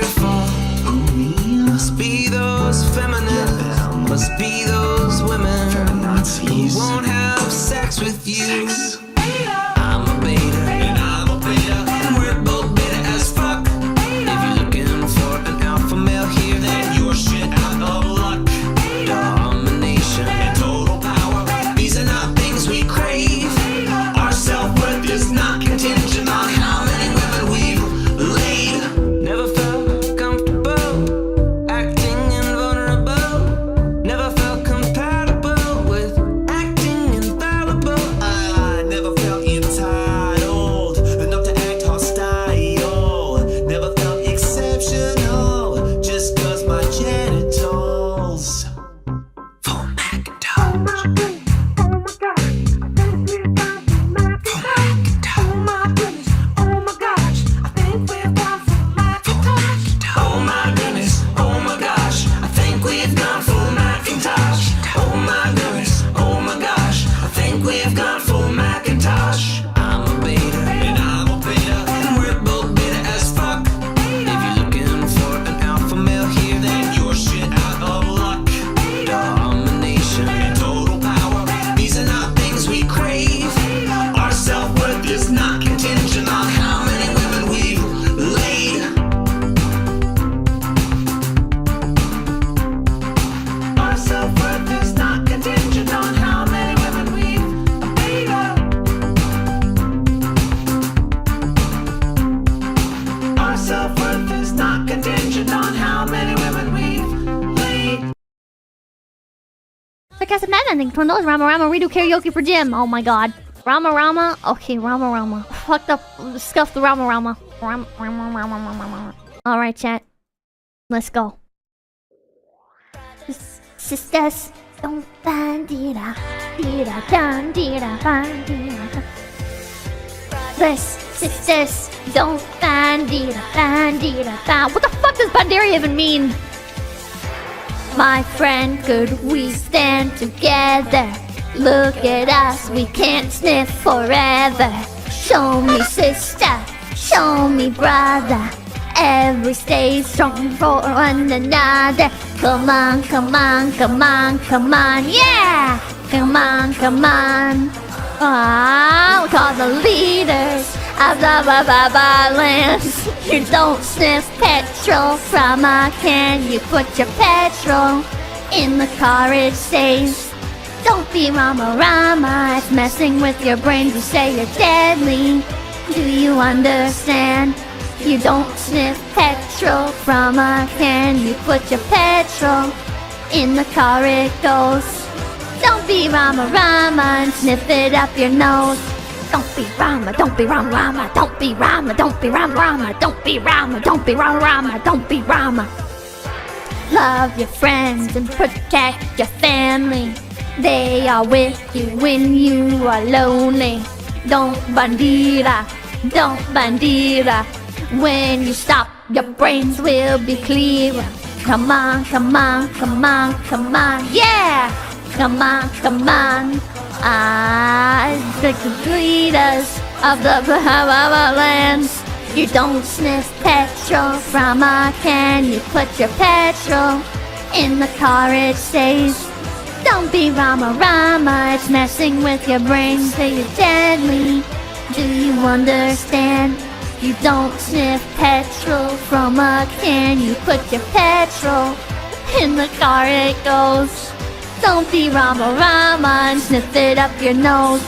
follow me. Must be those feminists, must be those women who won't have sex with you. I'm a beta, and I'm a beta, and we're both beta as fuck. If you're looking for an alpha male here, then you're shit out of luck. Domination and total power, these are not things we crave. Our self-worth is not contingent on how many women we've laid. Never felt comfortable acting invulnerable. Never felt compatible with acting infallible. I never felt entitled enough to act hostile. Never felt exceptional just cause my genitals. Full Macintosh. Oh my goodness, oh my gosh, I think we've gone full Macintosh. Oh my goodness, oh my gosh, I think we've gone full Macintosh. I'm a beta, and I'm a beta, and we're both beta as fuck. If you're looking for an alpha male here, then you're shit out of luck. Domination and total power, these are not things we crave. Our self-worth is not contingent on how many women we've laid. Our self-worth is not contingent on how many women we've laid. Our self-worth is not contingent on how many women we've laid. Sarcastic Mad Ending, $20, Rama Rama, redo karaoke for Jim. Oh my god. Rama Rama? Okay, Rama Rama. Fucked up, scuffed the Rama Rama. Rama. Alright, chat. Let's go. Sisters, don't bandira, dira, dan, dira, bandira. Sisters, don't bandira, bandira, ban. What the fuck does bandira even mean? My friend, could we stand together? Look at us, we can't sniff forever. Show me sister, show me brother. Every stay strong for one another. Come on, come on, come on, come on, yeah! Come on, come on. Ah, we call the leaders of the lands. You don't sniff petrol from a can. You put your petrol in the car, it stays. Don't be Rama Rama, it's messing with your brain. You say you're deadly, do you understand? You don't sniff petrol from a can. You put your petrol in the car, it goes. Don't be Rama Rama and sniff it up your nose. Don't be Rama, don't be Rama Rama, don't be Rama, don't be Rama Rama, don't be Rama, don't be Rama Rama, don't be Rama. Love your friends and protect your family. They are with you when you are lonely. Don't bandira, don't bandira. When you stop, your brains will be clearer. Come on, come on, come on, come on, yeah! Come on, come on. The leaders of the lands. You don't sniff petrol from a can. You put your petrol in the car, it stays. Don't be Rama Rama, it's messing with your brain till you're deadly. Do you understand? You don't sniff petrol from a can. You put your petrol in the car, it goes. Don't be Rama Rama and sniff it up your nose.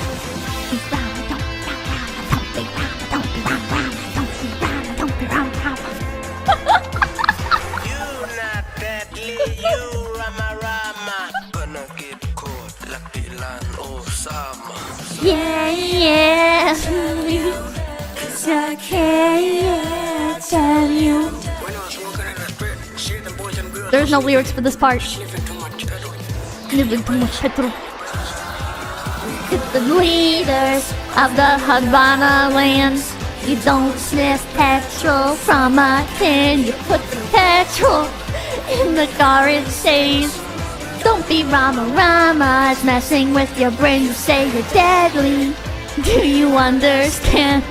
Don't be Rama Rama. You not deadly, you Rama Rama. Gonna get caught like Dylan Osama. Yeah. 'Cause I can't tell you. There's no lyrics for this part. Living too much petrol. The leaders of the Havana lands. You don't sniff petrol from a can. You put the petrol in the car, it stays. Don't be Rama Rama, it's messing with your brain. You say you're deadly. Do you understand?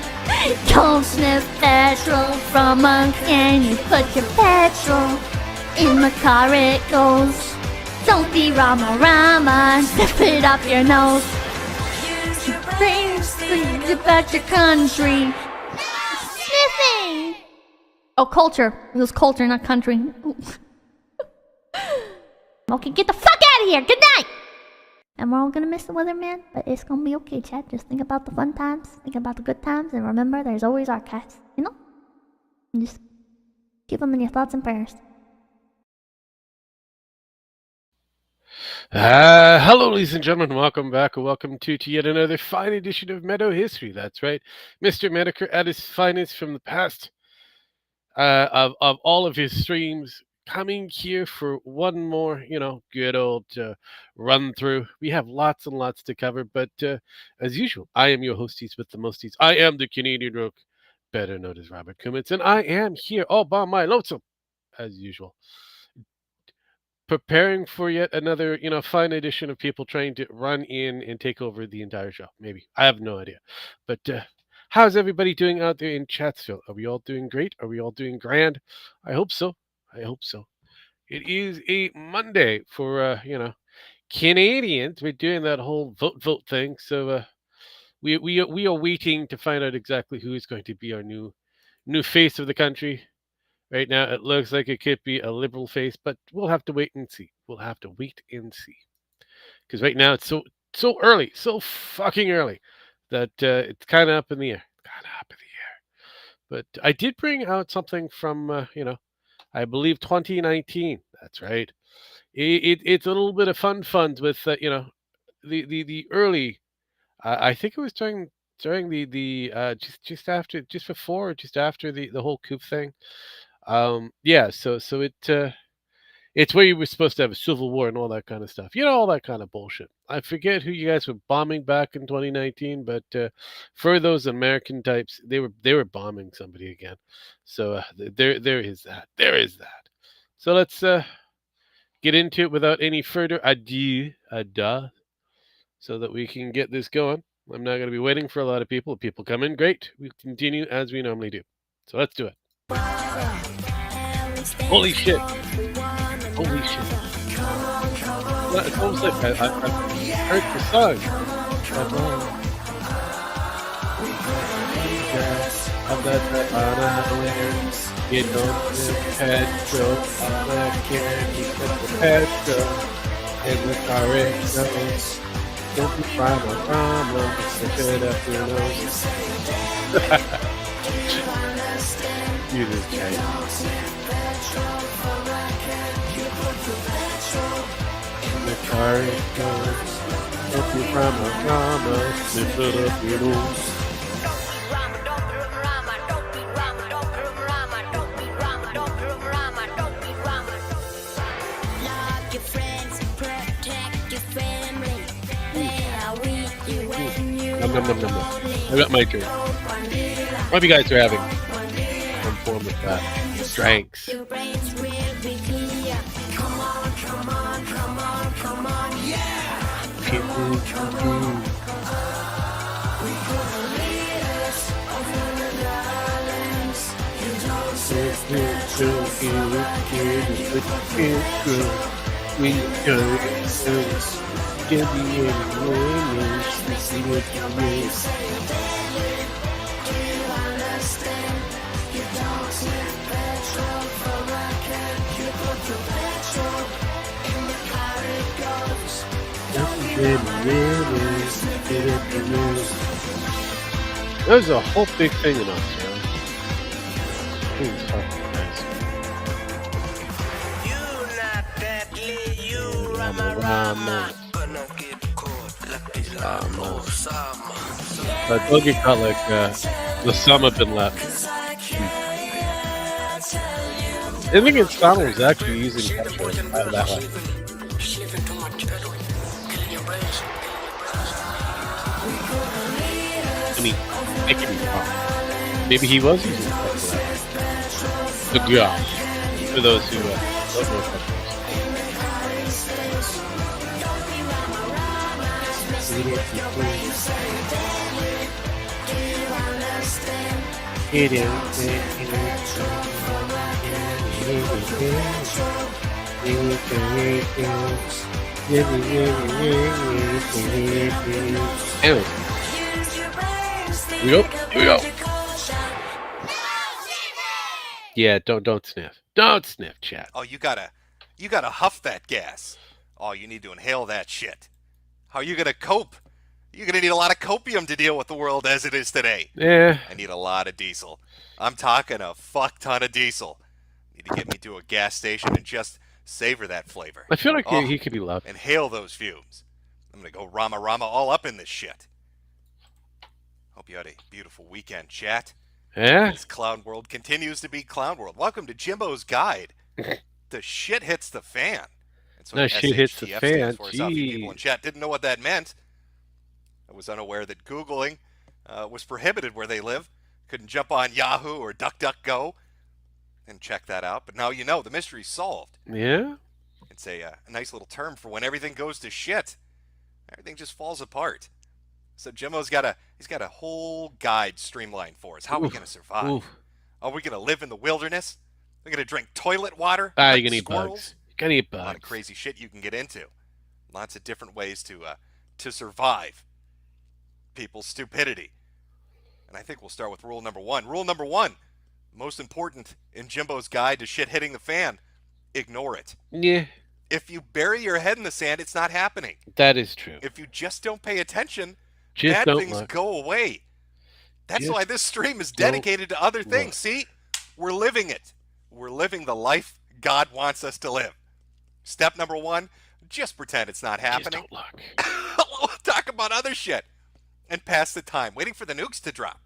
Don't sniff petrol from a can. You put your petrol in the car it goes. Don't be Rama Rama, sniff it up your nose. Think about your country. Sniffing! Oh, culture. It was culture, not country. Okay, get the fuck out of here! Good night! And we're all gonna miss the weatherman, but it's gonna be okay, Chad. Just think about the fun times, think about the good times, and remember there's always archives, you know? And just keep them in your thoughts and prayers. Hello, ladies and gentlemen. Welcome back, or welcome to yet another fine edition of MetoHistory. That's right, Mr. Medicare at his finest from the past of all of his streams, coming here for one more, good old run through. We have lots and lots to cover, but as usual, I am your hosties with the mosties. I am the Canadian Rook, better known as Robert Cummins, and I am here all by my lonesome, as usual, preparing for yet another, fine edition of people trying to run in and take over the entire show. Maybe. I have no idea. But how's everybody doing out there in Chatsville? Are we all doing great? Are we all doing grand? I hope so. I hope so. It is a Monday for, Canadians. We're doing that whole vote thing. So we are waiting to find out exactly who is going to be our new face of the country. Right now, it looks like it could be a liberal face, but we'll have to wait and see. We'll have to wait and see. Because right now, it's so early, so fucking early, that it's kind of up in the air. But I did bring out something from, I believe 2019. That's right. It's a little bit of funds with, the early. I think it was during the just before, just after the whole coup thing. So it's where you were supposed to have a civil war and all that kind of stuff, all that kind of bullshit. I forget who you guys were bombing back in 2019, but for those American types, they were bombing somebody again. So there is that. So let's get into it without any further ado, so that we can get this going. I'm not going to be waiting for a lot of people. If people come in, great. We continue as we normally do. So let's do it. Holy shit. Holy shit. It's almost like I heard the song. You don't live petrol, I can't keep the petrol in the car it goes. Don't be drama, stick it up your nose. You just change. The car it goes. Don't be drama, stick it up your nose. Nom. I got my drink. Hope you guys are having some form of drinks. Give me any winners to see what you is. There's a whole big thing in Australia. Please talk to guys. But don't get caught like Osama bin Laden. I think Osama was actually using petrol out of that way. I mean, it can be wrong. Maybe he was using petrol. The gosh, for those who don't know petrol. Anyway, we go. Yeah, don't sniff. Don't sniff, chat. Oh, you gotta huff that gas. Oh, you need to inhale that shit. How are you gonna cope? You're gonna need a lot of copium to deal with the world as it is today. Yeah. I need a lot of diesel. I'm talking a fuck ton of diesel. Need to get me to a gas station and just savor that flavor. I feel like he could be loved. Inhale those fumes. I'm gonna go rama all up in this shit. Hope you had a beautiful weekend, chat. Yeah? This clown world continues to be clown world. Welcome to Jimbo's Guide. The shit hits the fan. That's No, shit hits the SHTF fan. stands for. Some people in chat didn't know what that meant. I was unaware that Googling was prohibited where they live. Couldn't jump on Yahoo or DuckDuckGo and check that out. But now you know, the mystery's solved. Yeah? It's a nice little term for when everything goes to shit. Everything just falls apart. So Jimbo's got a whole guide streamlined for us. How are we going to survive? Oof. Are we going to live in the wilderness? We're going to drink toilet water? Ah, like you're gonna eat squirrels? bugs. You're gonna eat A lot of bugs. crazy shit you can get into. Lots of different ways to survive people's stupidity. And I think we'll start with rule number one. Rule number one, most important in Jimbo's guide to shit hitting the fan, ignore it. Yeah, If you bury your head in the sand, it's not happening. that is true. If you just don't pay attention, Just bad don't things look. go away. That's Just why this stream is don't dedicated to other things. look. See, we're living it. We're living the life God wants us to live. Step number one, just pretend it's not Just happening. don't look. We'll talk about other shit and pass the time, waiting for the nukes to drop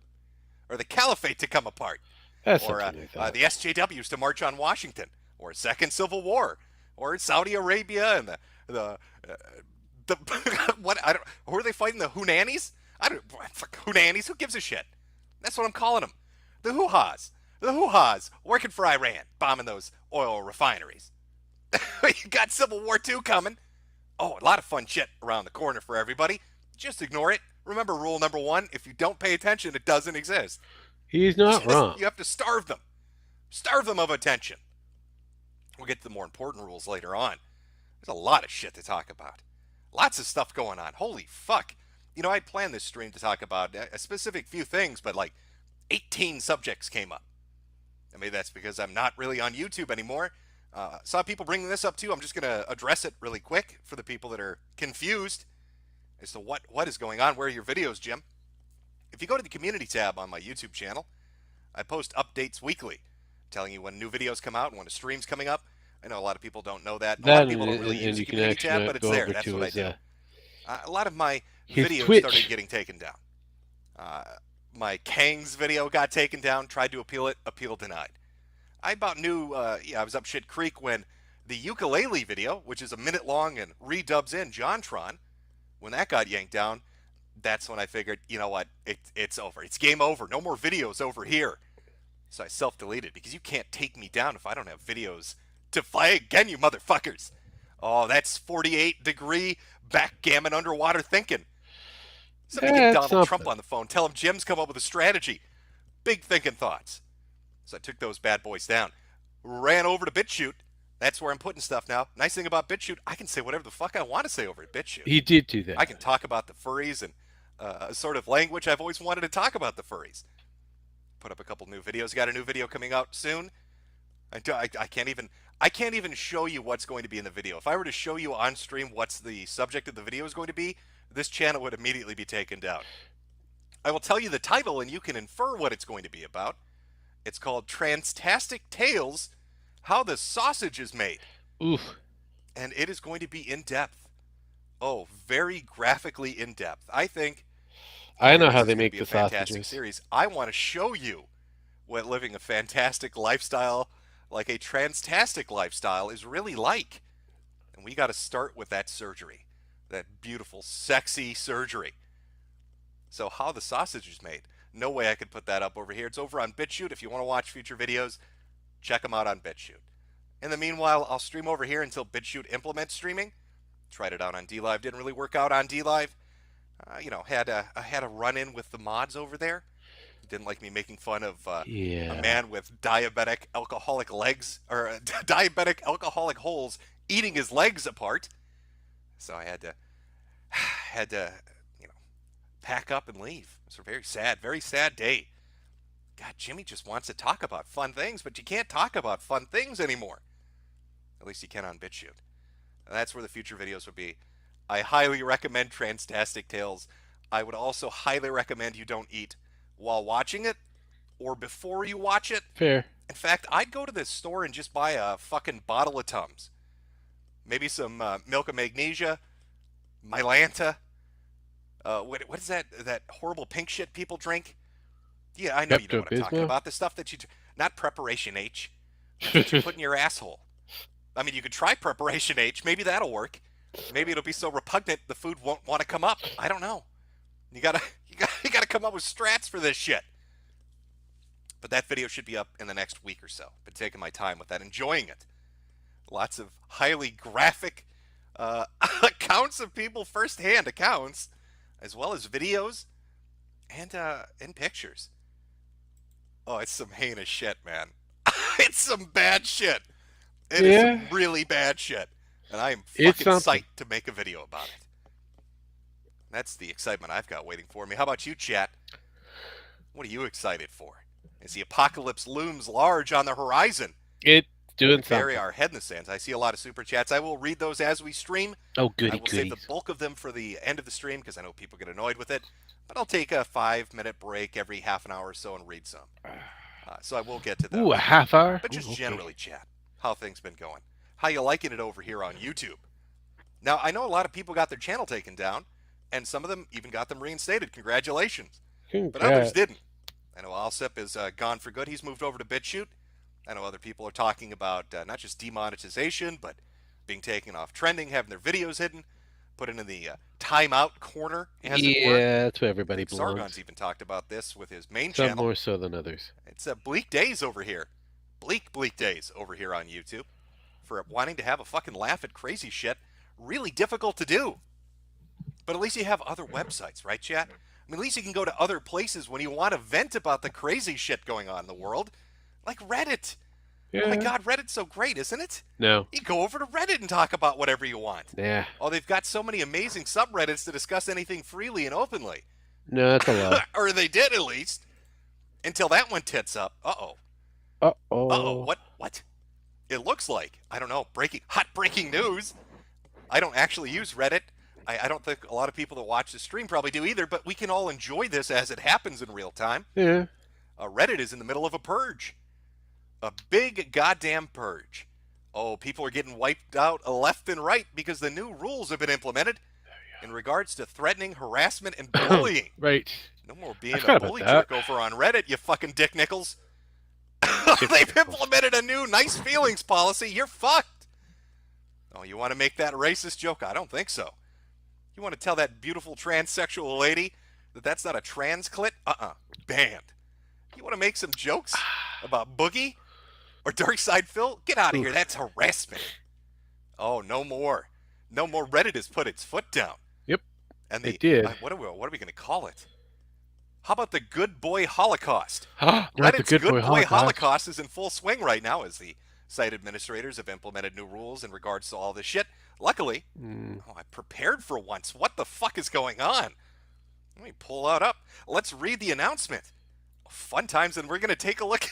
or the caliphate to come apart, That's or something like that. the SJWs to march on Washington, or a second civil war, or Saudi Arabia and the what? I don't. Who are they fighting? The Hunanis? I don't. Fuck Hunanis. Who gives a shit? That's what I'm calling them. The hoo-has. The hoo-has working for Iran, bombing those oil refineries. You got Civil War II coming. Oh, a lot of fun shit around the corner for everybody. Just ignore it. Remember rule number one, if you don't pay attention, it doesn't exist. He's not Just- wrong. You have to starve them. Starve them of attention. We'll get to the more important rules later on. There's a lot of shit to talk about. Lots of stuff going on. Holy fuck. You know, I planned this stream to talk about a specific few things, but like 18 subjects came up. I mean, that's because I'm not really on YouTube anymore. Saw people bringing this up too. I'm just going to address it really quick for the people that are confused as to what is going on. Where are your videos, Jim? If you go to the community tab on my YouTube channel, I post updates weekly, telling you when new videos come out and when a stream's coming up. I know a lot of people don't know that. A lot of people don't really use the you can community actually tab, but it's go there. over That's to what I his, do. A lot of my his videos Twitch. started getting taken down. My Kangs video got taken down. Tried to appeal it. Appeal denied. I about knew. I was up shit creek when the ukulele video, which is a minute long and redubs in JonTron, when that got yanked down. That's when I figured, you know what? It's over. It's game over. No more videos over here. So I self-deleted because you can't take me down if I don't have videos to fight again, you motherfuckers. Oh, that's 48-degree backgammon underwater thinking. Somebody Yeah, get it's Donald Trump something. on the phone. Tell him Jim's come up with a strategy. Big thinking thoughts. So I took those bad boys down. Ran over to BitChute. That's where I'm putting stuff now. Nice thing about BitChute, I can say whatever the fuck I want to say over at BitChute. He did do that. I can talk about the furries and a sort of language I've always wanted to talk about the furries. Put up a couple new videos. Got a new video coming out soon. I can't even show you what's going to be in the video. If I were to show you on stream what's the subject of the video is going to be, this channel would immediately be taken down. I will tell you the title and you can infer what it's going to be about. It's called Transtastic Tales, How the Sausage is Made. Oof. And it is going to be in-depth. Oh, very graphically in-depth. I think I know this how is they gonna make be the a fantastic sausages. series. I want to show you what living a fantastic lifestyle, like a transtastic lifestyle, is really like. And we got to start with that surgery, that beautiful, sexy surgery. So how the sausage is made. No way I could put that up over here. It's over on BitChute. If you want to watch future videos, check them out on BitChute. In the meanwhile, I'll stream over here until BitChute implements streaming. Tried it out on DLive. Didn't really work out on DLive. Had a run-in with the mods over there. Didn't like me making fun of a Yeah. man with diabetic alcoholic legs, or diabetic alcoholic holes, eating his legs apart. So I had to, you know, pack up and leave. It was a very sad day. God, Jimmy just wants to talk about fun things, but you can't talk about fun things anymore. At least you can on BitChute. And that's where the future videos would be. I highly recommend Transtastic Tales. I would also highly recommend you don't eat while watching it or before you watch it. Fair. In fact, I'd go to this store and just buy a fucking bottle of Tums. Maybe some milk of magnesia, Mylanta. What is that horrible pink shit people drink? Yeah, I know you know what I'm talking Pepto-Bismol? about. The stuff that not Preparation H. That's what you put in your asshole. I mean, you could try Preparation H. Maybe that'll work. Maybe it'll be so repugnant the food won't want to come up. I don't know. You gotta come up with strats for this shit. But that video should be up in the next week or so. Been taking my time with that, enjoying it. Lots of highly graphic accounts of people, first-hand accounts, as well as videos and pictures. Oh, it's some heinous shit, man. It's some bad shit. It is some really bad shit. And I am fucking psyched to make a video about it. That's the excitement I've got waiting for me. How about you, chat? What are you excited for? As the apocalypse looms large on the horizon. It's doing something. Bury our head in the sands. I see a lot of super chats. I will read those as we stream. Oh, goody I will save the bulk of them for the end of the stream because I know people get annoyed with it. But I'll take a 5-minute break every half an hour or so and read some. So I will get to that. Ooh, a half hour? But just generally, chat, how things been going. How you liking it over here on YouTube? Now, I know a lot of people got their channel taken down, and some of them even got them reinstated. Congratulations. But others didn't. I know Alsip is gone for good. He's moved over to BitChute. I know other people are talking about not just demonetization, but being taken off trending, having their videos hidden, put in the timeout corner, as it were. Yeah, that's where everybody belongs. Sargon's even talked about this with his main Some channel. more so than others. It's bleak days over here. Bleak days over here on YouTube. For wanting to have a fucking laugh at crazy shit. Really difficult to do. But at least you have other websites, right, chat? I mean, at least you can go to other places when you want to vent about the crazy shit going on in the world. Like Reddit. Yeah. Oh my god, Reddit's so great, isn't it? No. You go over to Reddit and talk about whatever you want. Yeah. Oh, they've got so many amazing subreddits to discuss anything freely and openly. No, that's a lot. Or they did, at least. Until that one tits up. Uh-oh. Uh-oh. Uh-oh, what? It looks like, I don't know, hot breaking news. I don't actually use Reddit. I don't think a lot of people that watch the stream probably do either, but we can all enjoy this as it happens in real time. Yeah. Reddit is in the middle of a purge. A big goddamn purge. Oh, people are getting wiped out left and right because the new rules have been implemented in regards to threatening, harassment, and bullying. Right. No more being a bully jerk over on Reddit, you fucking dick nickels. They've implemented a new nice feelings policy. You're fucked. Oh, you want to make that a racist joke? I don't think so. You want to tell that beautiful transsexual lady that that's not a trans clit? Banned. You want to make some jokes about Boogie or Darkside Phil? Get out of here. That's harassment. Oh, no more. No more. Reddit has put its foot down. Yep. And it did. What are we going to call it? How about the Good Boy Holocaust? Reddit's Good Boy Holocaust is in full swing right now as the site administrators have implemented new rules in regards to all this shit. Luckily, I prepared for once. What the fuck is going on? Let me pull that up. Let's read the announcement. Fun times, and we're going to take a look.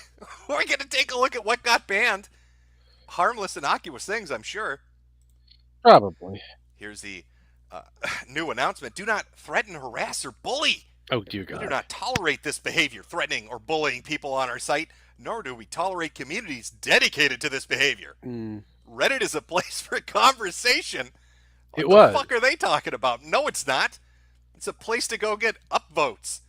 We're going to take a look at what got banned. Harmless, innocuous things, I'm sure. Probably. Here's the new announcement. Do not threaten, harass, or bully. Oh, dear God. We do not tolerate this behavior, threatening or bullying people on our site, nor do we tolerate communities dedicated to this behavior. Reddit is a place for conversation. What the fuck are they talking about? No, it's not. It's a place to go get upvotes.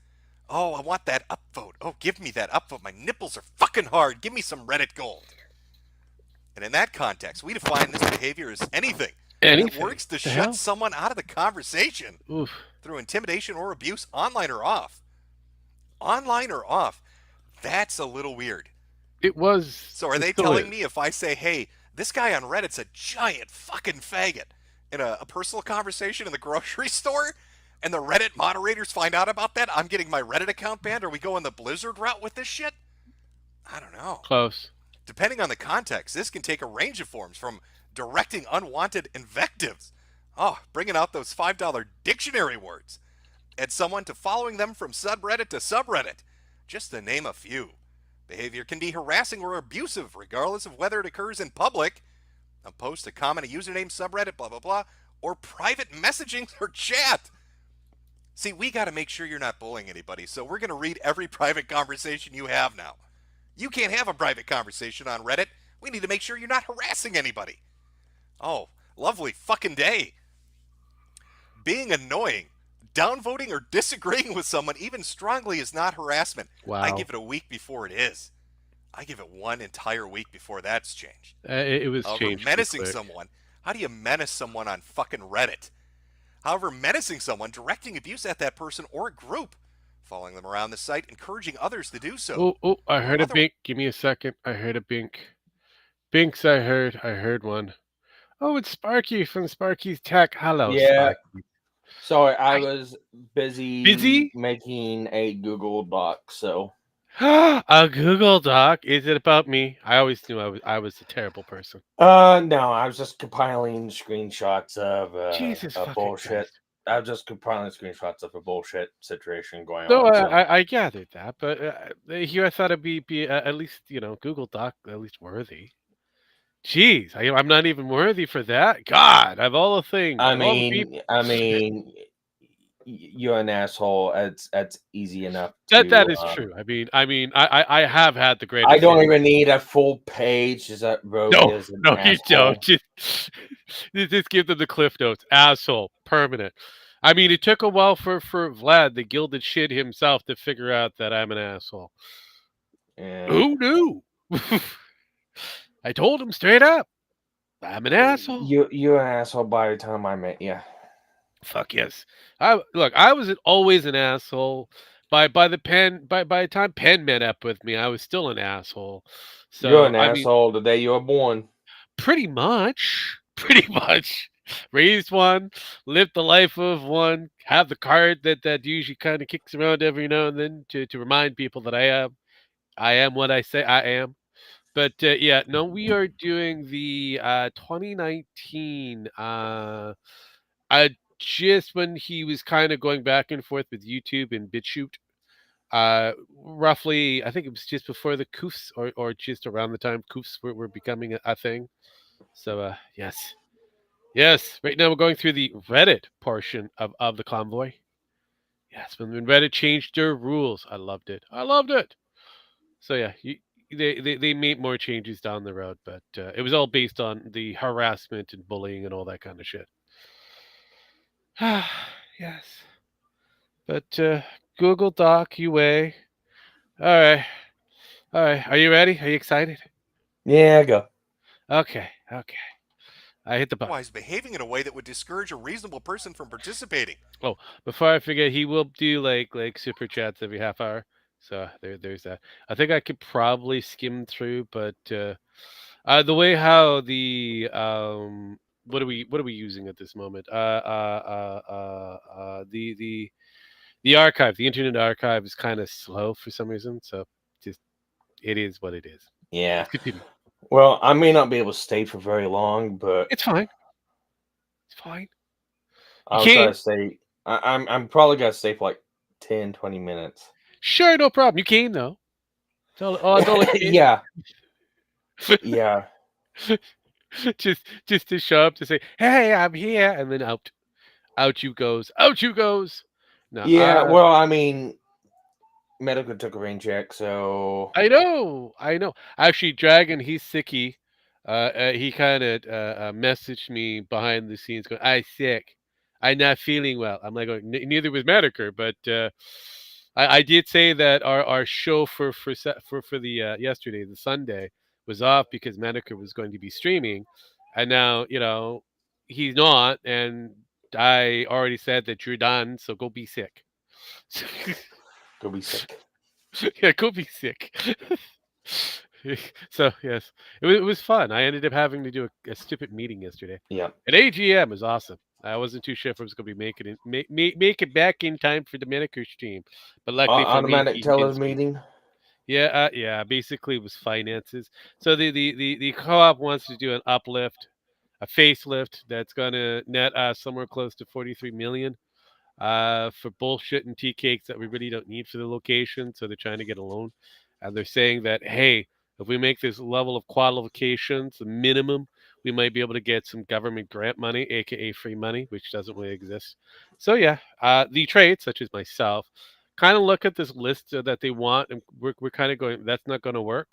Oh, I want that upvote. Oh, give me that upvote. My nipples are fucking hard. Give me some Reddit gold. And in that context, we define this behavior as anything that works to shut someone out of the conversation through intimidation or abuse, online or off. Online or off. That's a little weird. It was. So are they telling me if I say, hey, this guy on Reddit's a giant fucking faggot in a personal conversation in the grocery store, and the Reddit moderators find out about that, I'm getting my Reddit account banned? Are we going the Blizzard route with this shit? I don't know. Close. Depending on the context, this can take a range of forms, from directing unwanted invectives, bringing out those $5 dictionary words, at someone, to following them from subreddit to subreddit, just to name a few. Behavior can be harassing or abusive, regardless of whether it occurs in public, a post, a comment, a username, subreddit, blah, blah, blah, or private messaging or chat. See, we got to make sure you're not bullying anybody, so we're going to read every private conversation you have now. You can't have a private conversation on Reddit. We need to make sure you're not harassing anybody. Oh, lovely fucking day. Being annoying, downvoting, or disagreeing with someone, even strongly, is not harassment. Wow. I give it a week before it is. I give it one entire week before that's changed. It was However, changed. menacing someone, how do you menace someone on fucking Reddit? However, menacing someone, directing abuse at that person or group, following them around the site, encouraging others to do so. Oh, I heard a bink. Give me a second. I heard a bink. Binks, I heard one. Oh, it's Sparky from Sparky's Tech. Hello, Yeah. Sparky. Sorry, I was busy, Busy? making a Google Doc, so. A Google Doc? Is it about me? I always knew I was a terrible person. No, I was just compiling screenshots of Jesus fucking bullshit. Christ. I was just compiling screenshots of a bullshit situation going No, on. So. I gathered that, but here I thought it'd be at least, Google Doc at least worthy. Jeez, I'm not even worthy for that. God, of all the things, I of all the people. mean, you're an asshole. That's easy enough. That is true. I have had the greatest. I don't even need a full page. Is that road? No, is an no, you asshole. don't. Just give them the cliff notes. Asshole, permanent. I mean, it took a while for Vlad, the gilded shit himself, to figure out that I'm an asshole. Yeah. Who knew? I told him straight up, I'm an asshole. You're an asshole by the time I met you. Fuck yes. I was always an asshole. By the time Penn met up with me, I was still an asshole. So You're an asshole the day you were born. Pretty much. Raised one, lived the life of one, have the card that usually kind of kicks around every now and then to remind people that I am what I say I am. But we are doing the 2019 just when he was kind of going back and forth with YouTube and BitChute. Roughly, I think it was just before the COOFs or just around the time COOFs were becoming a thing. So, yes. Right now we're going through the Reddit portion of the convoy. Yes, when Reddit changed their rules. I loved it. So, yeah, they made more changes down the road, but it was all based on the harassment and bullying and all that kind of shit. Yes. But Google Doc UA. All right. Are you ready? Are you excited? Yeah, go. Okay. I hit the button. Otherwise, behaving in a way that would discourage a reasonable person from participating. Oh, before I forget, he will do like super chats every half hour. So there's that. I think I could probably skim through, but the way how the what are we using at this moment? The archive, the Internet Archive, is kind of slow for some reason. So just it is what it is. Yeah. Let's continue. Well, I may not be able to stay for very long, but It's fine. I'll try to stay. I'm probably gonna stay for like 10, 20 minutes. Sure, no problem. You came though. Yeah. Yeah. just to show up to say, "Hey, I'm here," and then out you goes. No, yeah. Well, I mean, medical took a rain check, so I know. Actually, Dragon, he's sicky. He kind of messaged me behind the scenes, going, "I'm sick. I'm not feeling well." I'm like, neither was Medicare, but I did say that our show for the yesterday, the Sunday, was off because Medicare was going to be streaming, and now he's not, and I already said that you're done, so go be sick. go be sick. Yeah, go be sick. So yes, it was fun. I ended up having to do a stupid meeting yesterday. Yeah. At AGM was awesome. I wasn't too sure if I was going to be making it, make it back in time for the Miniker stream, but luckily for me, Automatic he teller didn't speak. meeting. Yeah, yeah. Basically, it was finances. So the co-op wants to do an uplift, a facelift that's going to net us somewhere close to 43 million. For bullshit and tea cakes that we really don't need for the location. So they're trying to get a loan, and they're saying that hey, if we make this level of qualifications the minimum, we might be able to get some government grant money, aka free money, which doesn't really exist. So yeah, the trades such as myself kind of look at this list that they want, and we're kind of going, that's not going to work.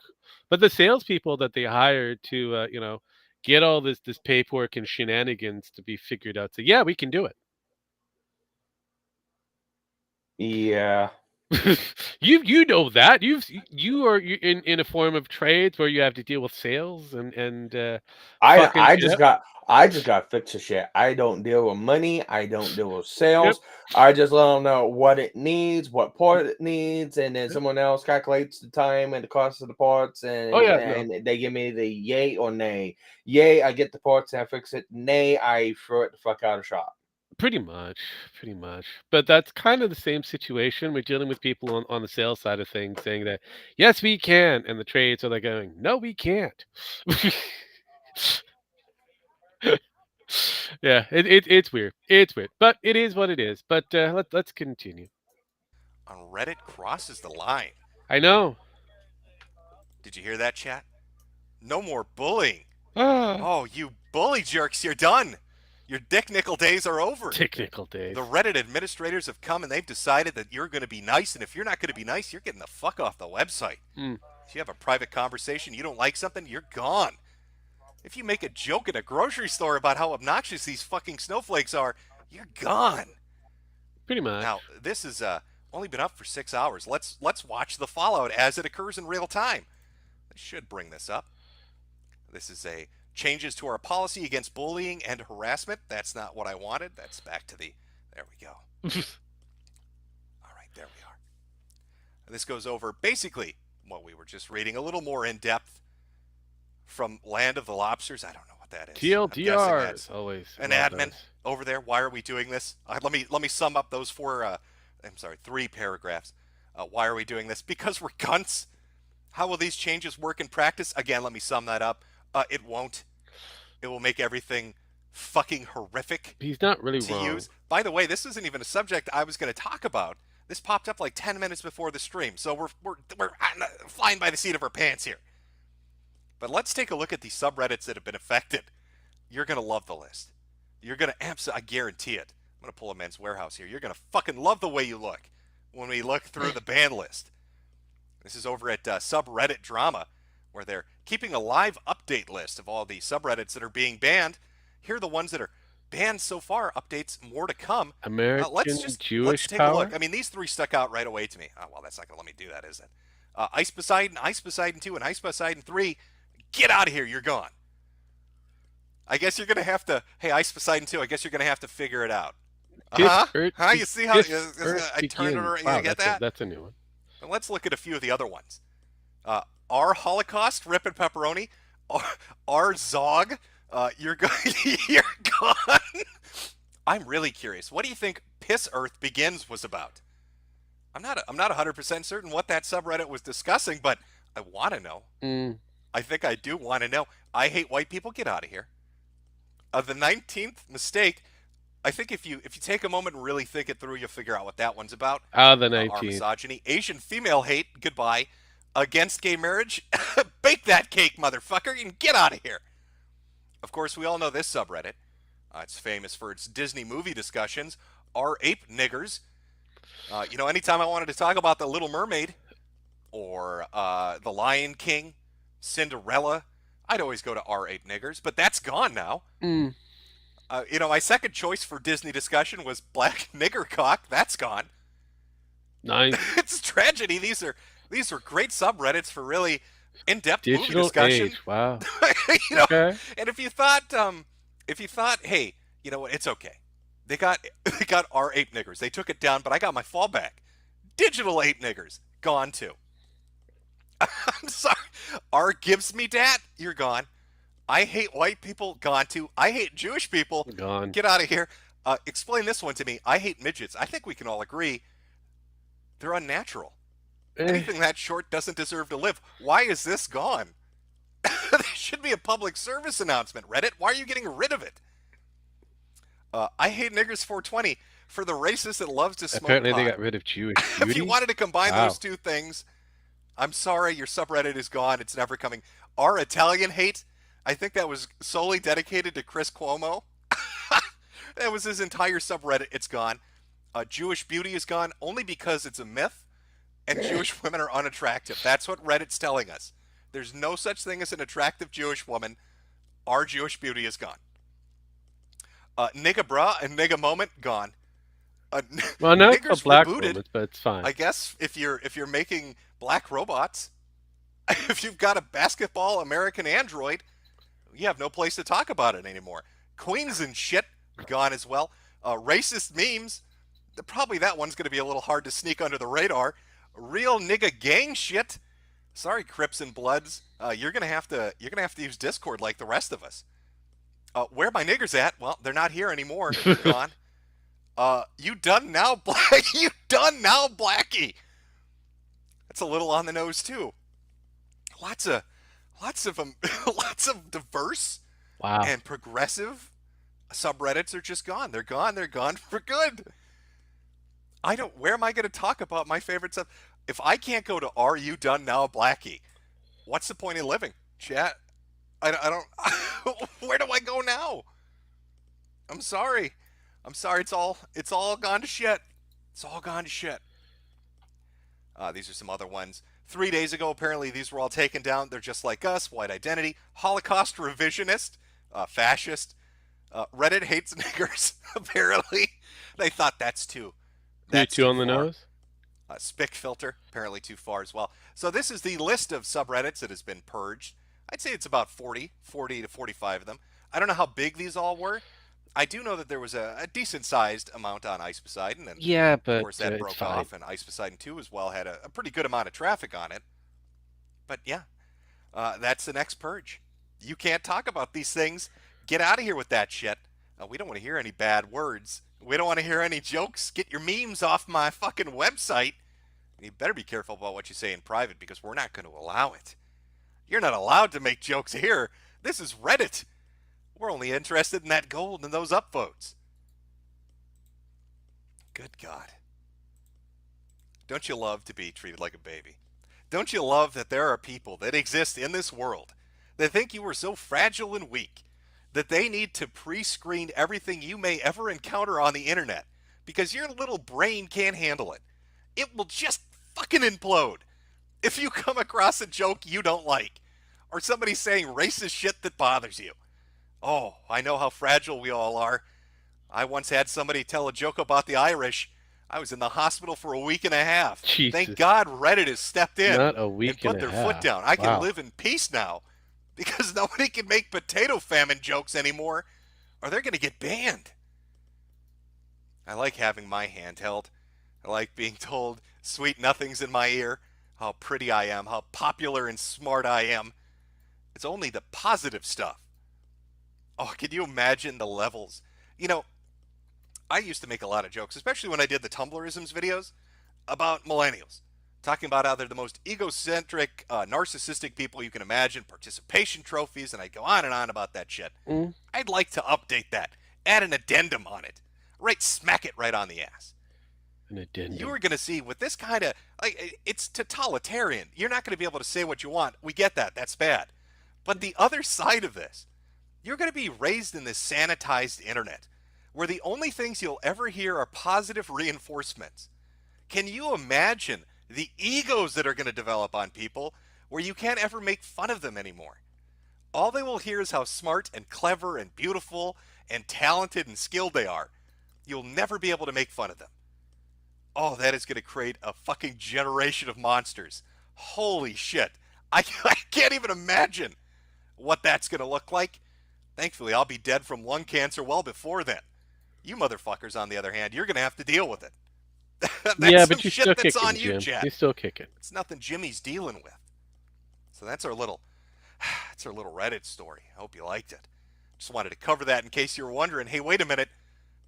But the salespeople that they hired to get all this paperwork and shenanigans to be figured out, so yeah, we can do it. Yeah. You know that you are in a form of trades where you have to deal with sales and fucking I shit just up. got I just got fix of shit. I don't deal with money. I don't deal with Yep. sales. I just let them know what it needs, what part it needs, and then Yep. someone else calculates the time and the cost of the parts, Oh and yeah, no, and they give me the yay or nay. Yay, I get the parts and I fix it. Nay, I throw it the fuck out of shop. pretty much, pretty much. But that's kind of the same situation. We're dealing with people on the sales side of things saying that yes, we can, and the trades are like going, no, we can't. Yeah, it's weird. It's weird, but it is what it is. But let's continue. On Reddit crosses the line. I know. Did you hear that, chat? No more bullying. Ah, Oh, you bully jerks, you're done. Your dick nickel days are over. technical days. The Reddit administrators have come and they've decided that you're going to be nice, and if you're not going to be nice, you're getting the fuck off the website. Mm. If you have a private conversation, you don't like something, you're gone. If you make a joke at a grocery store about how obnoxious these fucking snowflakes are, you're gone. Pretty much. Now, this has only been up for 6 hours. Let's watch the fallout as it occurs in real time. They should bring this up. This is a changes to our policy against bullying and harassment. That's not what I wanted. That's back to the. There we go. All right, there we are. This goes over basically what we were just reading, a little more in depth from Land of the Lobsters. I don't know what that is. I'm guessing TLDR that's always an love admin those. over there. Why are we doing this? Let me sum up those three paragraphs. Why are we doing this? Because we're cunts. How will these changes work in practice? Again, let me sum that up. It won't. It will make everything fucking horrific He's not really to wrong. use. By the way, this isn't even a subject I was going to talk about. This popped up like 10 minutes before the stream, so we're flying by the seat of our pants here. But let's take a look at the subreddits that have been affected. You're going to love the list. You're going to absolutely, I guarantee it. I'm going to pull a Men's Warehouse here. You're going to fucking love the way you look when we look through the ban list. This is over at Subreddit Drama, where they're keeping a live update list of all the subreddits that are being banned. Here are the ones that are banned so far. Updates more to come. American Let's Jewish take power. a look. I mean, these three stuck out right away to me. Oh, well, that's not going to let me do that, is it? Ice Poseidon, Ice Poseidon 2, and Ice Poseidon 3. Get out of here. You're gone. I guess you're going to have to... Hey, Ice Poseidon 2, I guess you're going to have to figure it out. Huh? You see how I turned it around? Wow, You get that? that's a new one. And let's look at a few of the other ones. R Holocaust, Rip and Pepperoni. R Zog, you're you're gone. I'm really curious. What do you think Piss Earth Begins was about? I'm not 100% certain what that subreddit was discussing, but I want to know. I think I do want to know. I hate white people. Get out of here. The 19th mistake. I think if you take a moment and really think it through, you'll figure out what that one's about. The Our 19th. misogyny, Asian female hate. Goodbye. Against gay marriage. Bake that cake, motherfucker, and get out of here. Of course, we all know this subreddit. It's famous for its Disney movie discussions. Our ape niggers. Anytime I wanted to talk about The Little Mermaid or The Lion King, Cinderella, I'd always go to our ape niggers, but that's gone now. My second choice for Disney discussion was Black Nigger Cock. That's gone. Nice. It's tragedy. These are great subreddits for really in-depth movie Digital discussion. age. Wow. Okay. And if you thought, hey, you know what? It's okay. They got our ape niggers. They took it down, but I got my fallback. Digital ape niggers gone too. I'm sorry. R gives me dat. You're gone. I hate white people. Gone too. I hate Jewish people. Gone. Get out of here. Explain this one to me. I hate midgets. I think we can all agree they're unnatural. Anything that short doesn't deserve to live. Why is this gone? There should be a public service announcement, Reddit. Why are you getting rid of it? I hate niggers 420 for the racist that loves to smoke Apparently, pot. they got rid of Jewish beauty. If you wanted to combine Wow. those two things, I'm sorry, your subreddit is gone. It's never coming. Our Italian hate, I think that was solely dedicated to Chris Cuomo. That was his entire subreddit. It's gone. Jewish beauty is gone only because it's a myth and Jewish women are unattractive. That's what Reddit's telling us. There's no such thing as an attractive Jewish woman. Our Jewish beauty is gone. Nigga bra and nigga moment, gone. Well, now it's niggers a black rebooted. woman, but it's fine. I guess if you're making black robots, if you've got a basketball American android, you have no place to talk about it anymore. Queens and shit gone as well. Racist memes, probably that one's going to be a little hard to sneak under the radar. Real nigga gang shit. Sorry, Crips and Bloods. You're gonna have to use Discord like the rest of us. Where my niggers at? Well, they're not here anymore. They're gone. You done now, You done now, Blackie. That's a little on the nose too. Lots of lots of diverse Wow. and progressive subreddits are just gone. They're gone. They're gone for good. Where am I going to talk about my favorite stuff? If I can't go to Are You Done Now, Blackie, what's the point of living? Chat, I don't, where do I go now? I'm sorry. It's all gone to shit. It's all gone to shit. These are some other ones. 3 days ago, apparently these were all taken down. They're just like us, white identity, Holocaust revisionist, fascist, Reddit hates niggers, apparently. They thought that's too. That's Two on too the far. nose? Spic filter, apparently too far as well. So this is the list of subreddits that has been purged. I'd say it's about 40 to 45 of them. I don't know how big these all were. I do know that there was a decent-sized amount on Ice Poseidon, and Yeah, but of course that it's broke fine. off, and Ice Poseidon 2 as well had a pretty good amount of traffic on it. But yeah, that's the next purge. You can't talk about these things. Get out of here with that shit. We don't want to hear any bad words. We don't want to hear any jokes. Get your memes off my fucking website. You better be careful about what you say in private because we're not going to allow it. You're not allowed to make jokes here. This is Reddit. We're only interested in that gold and those upvotes. Good God. Don't you love to be treated like a baby? Don't you love that there are people that exist in this world that think you are so fragile and weak that they need to pre-screen everything you may ever encounter on the internet because your little brain can't handle it? It will just fucking implode if you come across a joke you don't like or somebody saying racist shit that bothers you. Oh, I know how fragile we all are. I once had somebody tell a joke about the Irish. I was in the hospital for a week and a half. Jesus. Thank God Reddit has stepped in Not a and week put and a their half. foot down. I can Wow. live in peace now because nobody can make potato famine jokes anymore or they're going to get banned. I like having my hand held. I like being told sweet nothings in my ear, how pretty I am, how popular and smart I am. It's only the positive stuff. Oh, can you imagine the levels? You know, I used to make a lot of jokes, especially when I did the Tumblrisms videos about millennials, talking about how they're the most egocentric, narcissistic people you can imagine, participation trophies, and I'd go on and on about that shit. I'd like to update that, add an addendum on it, smack it right on the ass. An addendum. You are going to see with this kind of, it's totalitarian. You're not going to be able to say what you want. We get that. That's bad. But the other side of this, you're going to be raised in this sanitized internet where the only things you'll ever hear are positive reinforcements. Can you imagine the egos that are going to develop on people where you can't ever make fun of them anymore? All they will hear is how smart and clever and beautiful and talented and skilled they are. You'll never be able to make fun of them. Oh, that is going to create a fucking generation of monsters. Holy shit. I can't even imagine what that's going to look like. Thankfully, I'll be dead from lung cancer well before then. You motherfuckers, on the other hand, you're going to have to deal with it. That's Yeah, some but you're shit still that's kicking, on you, Jim. Chad. You're still kicking. It's nothing Jimmy's dealing with. So that's our little It's her little Reddit story. I hope you liked it. Just wanted to cover that in case you were wondering, hey, wait a minute.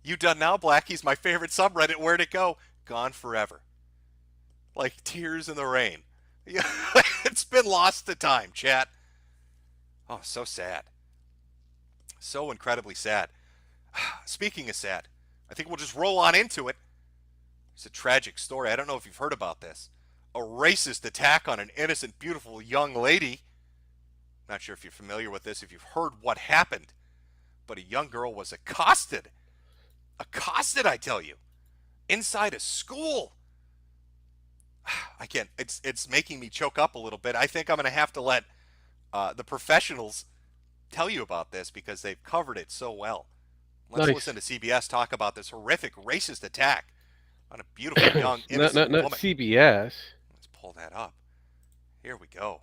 You done now, Blackie's my favorite subreddit. Where'd it go? Gone forever. Like tears in the rain. It's been lost to time, chat. Oh, so sad. So incredibly sad. Speaking of sad, I think we'll just roll on into it. It's a tragic story. I don't know if you've heard about this. A racist attack on an innocent, beautiful young lady. Not sure if you're familiar with this, if you've heard what happened. But a young girl was accosted. Accosted, I tell you. Inside a school. I can't. It's making me choke up a little bit. I think I'm going to have to let the professionals tell you about this because they've covered it so well. Let's listen to CBS talk about this horrific racist attack on a beautiful young innocent not woman. CBS. Let's pull that up. Here we go.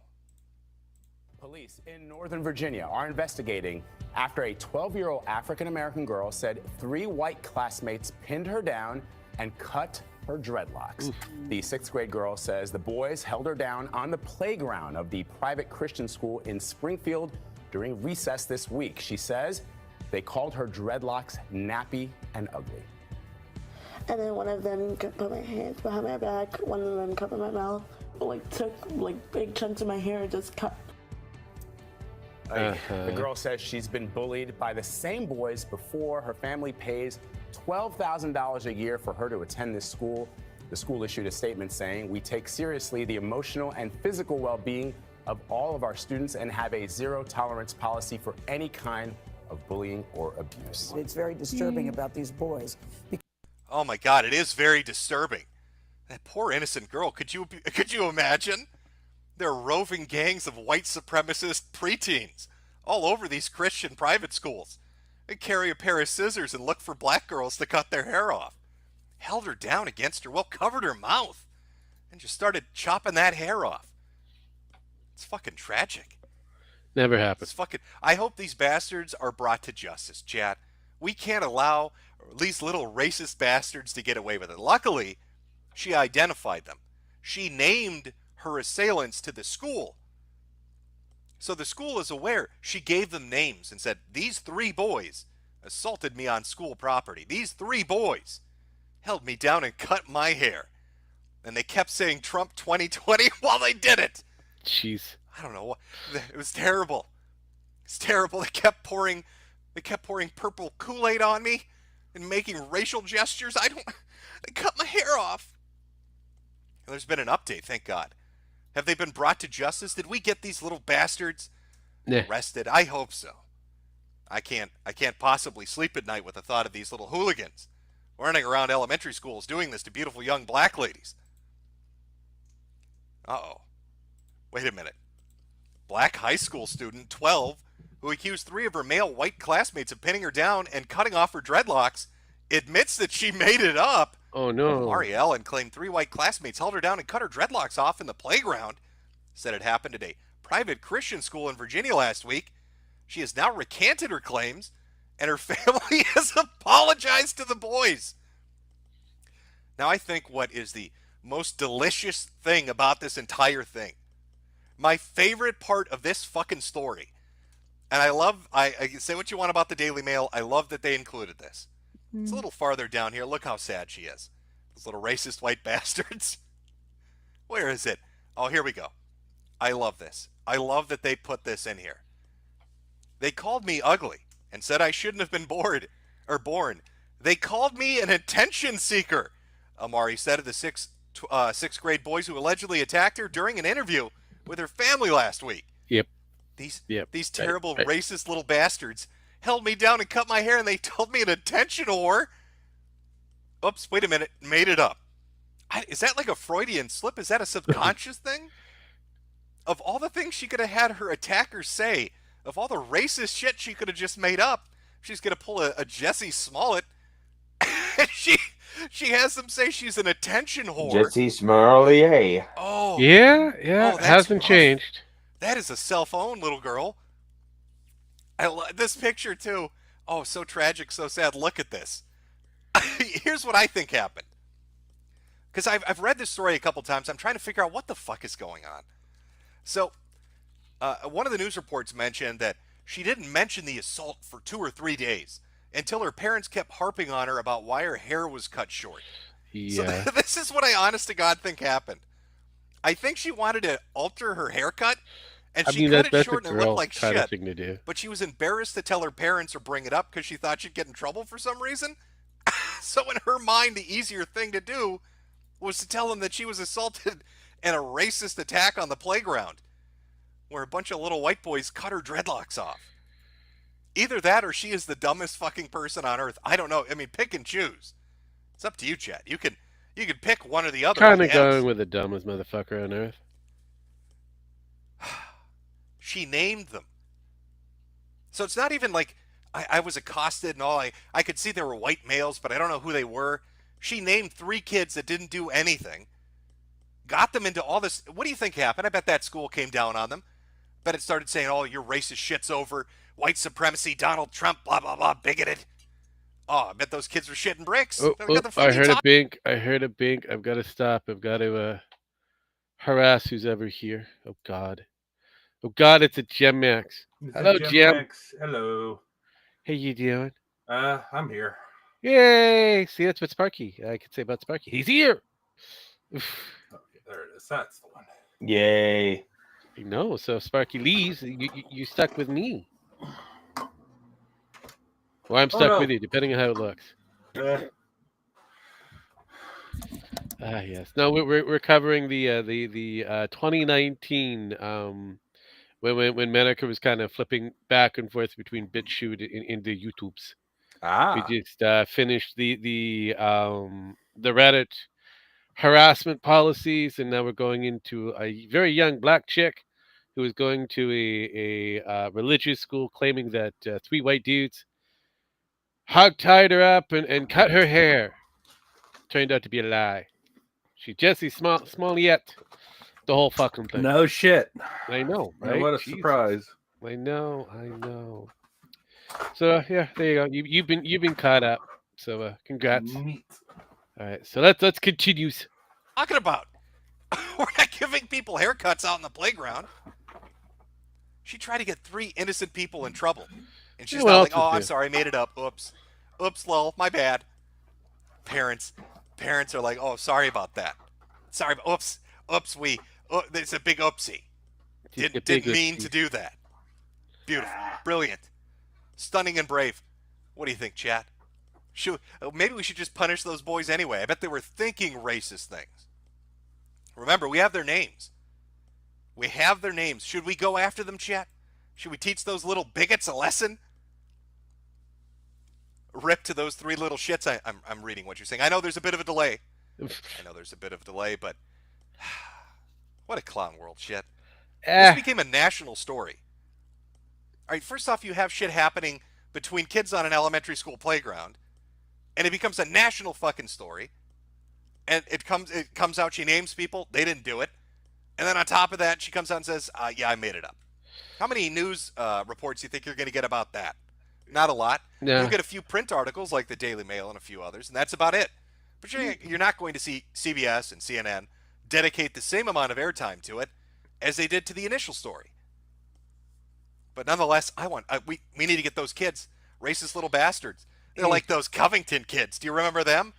Police in Northern Virginia are investigating after a 12-year-old African-American girl said 3 white classmates pinned her down and cut her dreadlocks. The 6th grade girl says the boys held her down on the playground of the private Christian school in Springfield during recess this week. She says they called her dreadlocks nappy and ugly. And then one of them put my hands behind my back, one of them covered my mouth, took big chunks of my hair and just cut. The girl says she's been bullied by the same boys before. Her family pays $12,000 a year for her to attend this school. The school issued a statement saying, "We take seriously the emotional and physical well-being of all of our students and have a zero-tolerance policy for any kind of bullying or abuse." It's very disturbing about these boys. Oh my God, it is very disturbing. That poor innocent girl. Could you imagine? There are roving gangs of white supremacist preteens all over these Christian private schools. They carry a pair of scissors and look for black girls to cut their hair off. Held her down against her will, covered her mouth, and just started chopping that hair off. It's fucking tragic. Never happened. It's fucking. I hope these bastards are brought to justice, chat. We can't allow these little racist bastards to get away with it. Luckily, she identified them. She named her assailants to the school. So the school is aware. She gave them names and said, these 3 boys assaulted me on school property. These 3 boys held me down and cut my hair. And they kept saying Trump 2020 while they did it. Jeez. I don't know what. It was terrible. It's terrible. They kept pouring purple Kool-Aid on me and making racial gestures. They cut my hair off. And there's been an update, thank God. Have they been brought to justice? Did we get these little bastards arrested? I hope so. I can't possibly sleep at night with the thought of these little hooligans running around elementary schools doing this to beautiful young black ladies. Uh-oh. Wait a minute. Black high school student, 12, who accused 3 of her male white classmates of pinning her down and cutting off her dreadlocks, admits that she made it up. Oh, no. Mari Ellen claimed 3 white classmates held her down and cut her dreadlocks off in the playground. Said it happened at a private Christian school in Virginia last week. She has now recanted her claims, and her family has apologized to the boys. Now, I think what is the most delicious thing about this entire thing, my favorite part of this fucking story, and I say what you want about the Daily Mail, I love that they included this. It's a little farther down here. Look how sad she is. Those little racist white bastards. Where is it? Oh, here we go. I love this. I love that they put this in here. They called me ugly and said I shouldn't have been born. They called me an attention seeker, Amari said of the sixth grade boys who allegedly attacked her during an interview with her family last week. Yep. These terrible racist little bastards held me down and cut my hair, and they told me an attention whore. Oops, wait a minute. Made it up. Is that like a Freudian slip? Is that a subconscious thing? Of all the things she could have had her attackers say, of all the racist shit she could have just made up, she's going to pull a Jessie Smollett. she has them say she's an attention whore. Jessie Smollett. Oh. Yeah. It hasn't rough. changed. That is a cell phone, little girl. I love this picture, too. Oh, so tragic, so sad. Look at this. Here's what I think happened. Because I've read this story a couple times. I'm trying to figure out what the fuck is going on. So, One of the news reports mentioned that she didn't mention the assault for 2 or 3 days until her parents kept harping on her about why her hair was cut short. So Yeah. this is what I honest to God think happened. I think she wanted to alter her haircut, and I she mean, cut it that's short a and it looked girl like kind of shit. thing to do. But she was embarrassed to tell her parents or bring it up because she thought she'd get in trouble for some reason. So in her mind, the easier thing to do was to tell them that she was assaulted in a racist attack on the playground, where a bunch of little white boys cut her dreadlocks off. Either that or she is the dumbest fucking person on earth. I don't know. I mean, pick and choose. It's up to you, Chad. You can pick one or the other. Kind of going with the dumbest motherfucker on earth. She named them. So it's not even like I was accosted and all. I could see there were white males, but I don't know who they were. She named 3 kids that didn't do anything. Got them into all this. What do you think happened? I bet that school came down on them. Bet it started saying, oh, your racist shit's over. White supremacy, Donald Trump, blah, blah, blah, bigoted. Oh, I bet those kids were shitting bricks. Oh, I heard a bink. I've got to stop. I've got to harass who's ever here. Oh, God. Oh, God, it's a Gem Max. Hello, Jim. Hello. How you doing? I'm here. Yay! See, that's what Sparky. I could say about Sparky. He's here. Oof. Okay, there it is. That's the one. Yay. No, so Sparky leaves. You stuck with me. Or I'm stuck with you, depending on how it looks. Yes. No, we're covering the 2019 when America was kind of flipping back and forth between BitChute and the YouTubes. We just finished the Reddit harassment policies, and now we're going into a very young black chick who was going to a religious school, claiming that 3 white dudes hog-tied her up and cut her hair. Turned out to be a lie. She Jesse Smollett. The whole fucking thing. No shit. I know, right? What a Jesus. surprise. I know. So yeah, there you go. You've been caught up. So congrats. Neat. All right, so let's continue. Talking about? We're not giving people haircuts out in the playground. She tried to get 3 innocent people in trouble. And she's not like, oh, I'm sorry, I made it up. Oops, lol, my bad. Parents are like, oh, sorry about that. Sorry, oops, it's a big oopsie. Didn't mean to do that. Beautiful, brilliant, stunning and brave. What do you think, chat? Maybe we should just punish those boys anyway. I bet they were thinking racist things. Remember, we have their names. Should we go after them, chat? Should we teach those little bigots a lesson? Rip to those 3 little shits. I'm reading what you're saying. I know there's a bit of a delay. But what a clown world shit. This became a national story. All right, first off, you have shit happening between kids on an elementary school playground, and it becomes a national fucking story. And it comes out, she names people, they didn't do it. And then on top of that, she comes out and says, yeah, I made it up. How many news reports do you think you're going to get about that? Not a lot. No. You'll get a few print articles like the Daily Mail and a few others, and that's about it. But you're not going to see CBS and CNN dedicate the same amount of airtime to it as they did to the initial story. But nonetheless, we need to get those kids, racist little bastards. They're like those Covington kids. Do you remember them?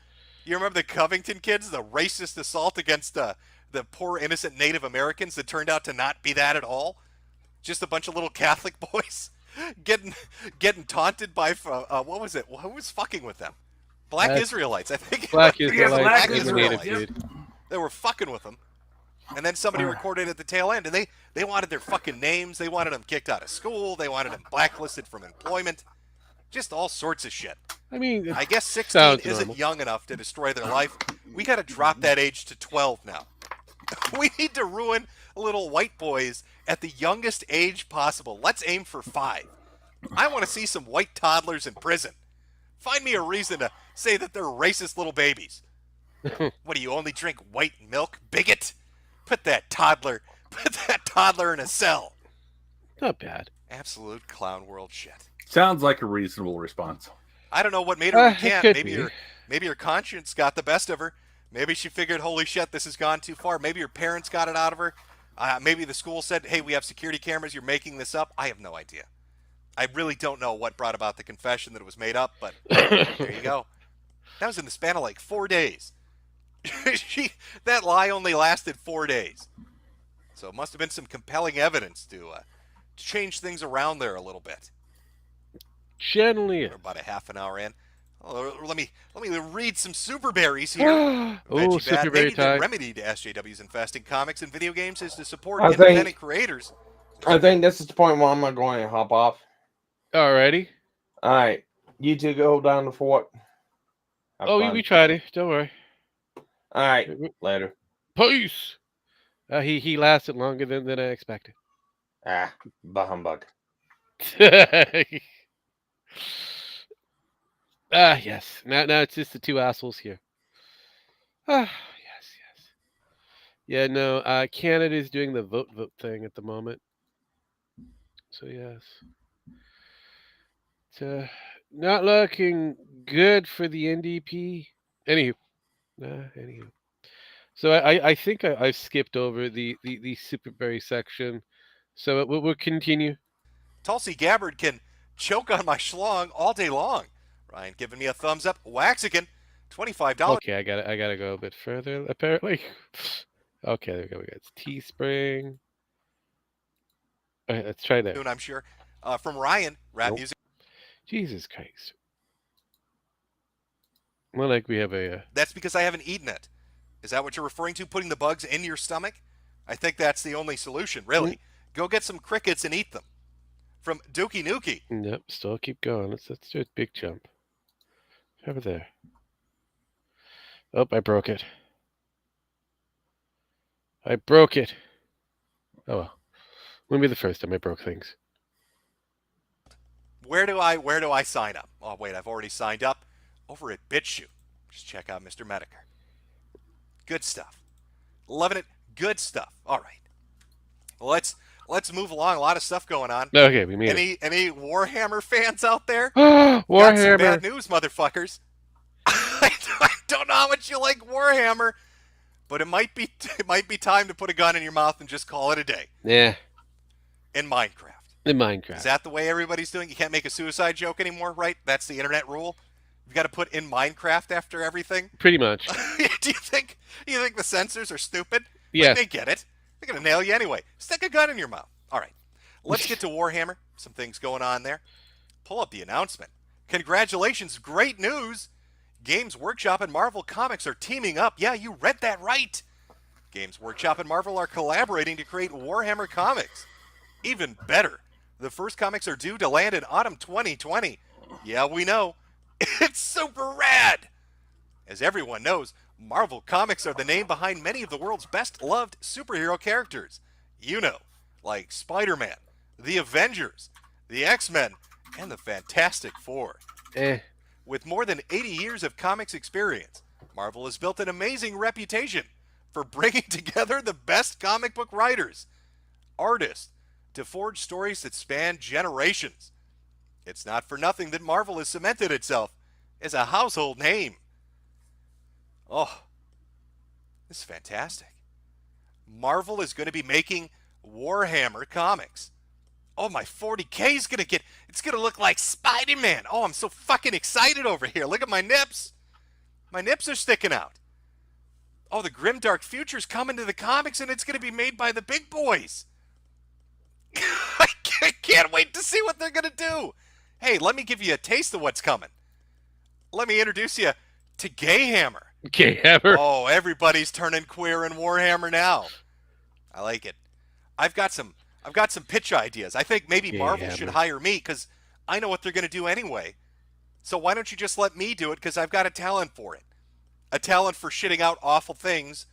You remember the Covington kids, the racist assault against the poor innocent Native Americans that turned out to not be that at all? Just a bunch of little Catholic boys getting taunted by what was it? Who was fucking with them? Black Israelites, I think. Black Israelites. Israelites. They were fucking with them. And then somebody recorded at the tail end, and they wanted their fucking names. They wanted them kicked out of school. They wanted them blacklisted from employment. Just all sorts of shit. I mean, I guess 16 isn't young enough to destroy their life. We got to drop that age to 12 now. We need to ruin little white boys at the youngest age possible. Let's aim for 5. I want to see some white toddlers in prison. Find me a reason to say that they're racist little babies. What do you only drink white milk, bigot? Put that toddler in a cell. Not bad. Absolute clown world shit. Sounds like a reasonable response. I don't know what made her recant. Maybe her conscience got the best of her. Maybe she figured, holy shit, this has gone too far. Maybe her parents got it out of her. Maybe the school said, hey, we have security cameras. You're making this up. I have no idea. I really don't know what brought about the confession that it was made up, but there you go. That was in the span of like 4 days. That lie only lasted 4 days. So it must have been some compelling evidence to change things around there a little bit. Generally, We're about a half an hour in. Oh, let me read some super berries here. oh, Veggie super Bat, berry maybe the time. remedy to SJW's infesting comics and video games is to support I independent think- creators. I think this is the point where I'm not going to hop off. Alrighty. All right, you two go down the fort. Have Oh, fun. we tried it. Don't worry. All right, later. Peace. He lasted longer than I expected. Ah, bah humbug. Yes. Now it's just the two assholes here. Yes. Yeah, no. Canada's doing the vote thing at the moment. So yes, it's not looking good for the NDP. Anywho. So I think I've skipped over the Superberry section. So we'll continue. Tulsi Gabbard can choke on my schlong all day long. Ryan giving me a thumbs up. Waxican, $25. Okay, I gotta go a bit further. Apparently. Okay, there we go. We got Teespring. Okay, let's try that. I'm sure. From Ryan, rap Nope. music. Jesus Christ. More like we have a. That's because I haven't eaten it. Is that what you're referring to? Putting the bugs in your stomach? I think that's the only solution, really. Go get some crickets and eat them. From Dookie Nukie. Yep, still keep going. Let's do a big jump. Over there. Oh, I broke it. Oh well. Wouldn't be the first time I broke things. Where do I sign up? Oh wait, I've already signed up. Over at BitChute. Just check out Mr. Medicare. Good stuff. Loving it. Good stuff. All right. Let's move along. A lot of stuff going on. Okay, we made it. Any Warhammer fans out there? Got some Warhammer. bad news, motherfuckers. I don't know how much you like Warhammer, but it might be time to put a gun in your mouth and just call it a day. Yeah. In Minecraft. In Minecraft. Is that the way everybody's doing? You can't make a suicide joke anymore, right? That's the internet rule. You've got to put in Minecraft after everything. Pretty much. Do you think the censors are stupid? Yeah. Like, they get it. They're gonna nail you anyway. Stick a gun in your mouth. All right. Let's get to Warhammer. Some things going on there. Pull up the announcement. Congratulations. Great news. Games Workshop and Marvel Comics are teaming up. Yeah, you read that right. Games Workshop and Marvel are collaborating to create Warhammer comics. Even better, the first comics are due to land in autumn 2020. Yeah, we know. It's super rad. As everyone knows, Marvel Comics are the name behind many of the world's best-loved superhero characters. You know, like Spider-Man, the Avengers, the X-Men, and the Fantastic Four. With more than 80 years of comics experience, Marvel has built an amazing reputation for bringing together the best comic book writers, artists, to forge stories that span generations. It's not for nothing that Marvel has cemented itself as a household name. Oh, this is fantastic. Marvel is going to be making Warhammer comics. Oh, my 40K is going to it's going to look like Spider-Man. Oh, I'm so fucking excited over here. Look at my nips. My nips are sticking out. Oh, the Grimdark Future's coming to the comics, and it's going to be made by the big boys. I can't wait to see what they're going to do. Hey, let me give you a taste of what's coming. Let me introduce you to Gayhammer. Gayhammer. Oh, everybody's turning queer in Warhammer now. I like it. I've got some pitch ideas. I think maybe Marvel Gayhammer. should hire me because I know what they're going to do anyway. So why don't you just let me do it, because I've got a talent for it. A talent for shitting out awful things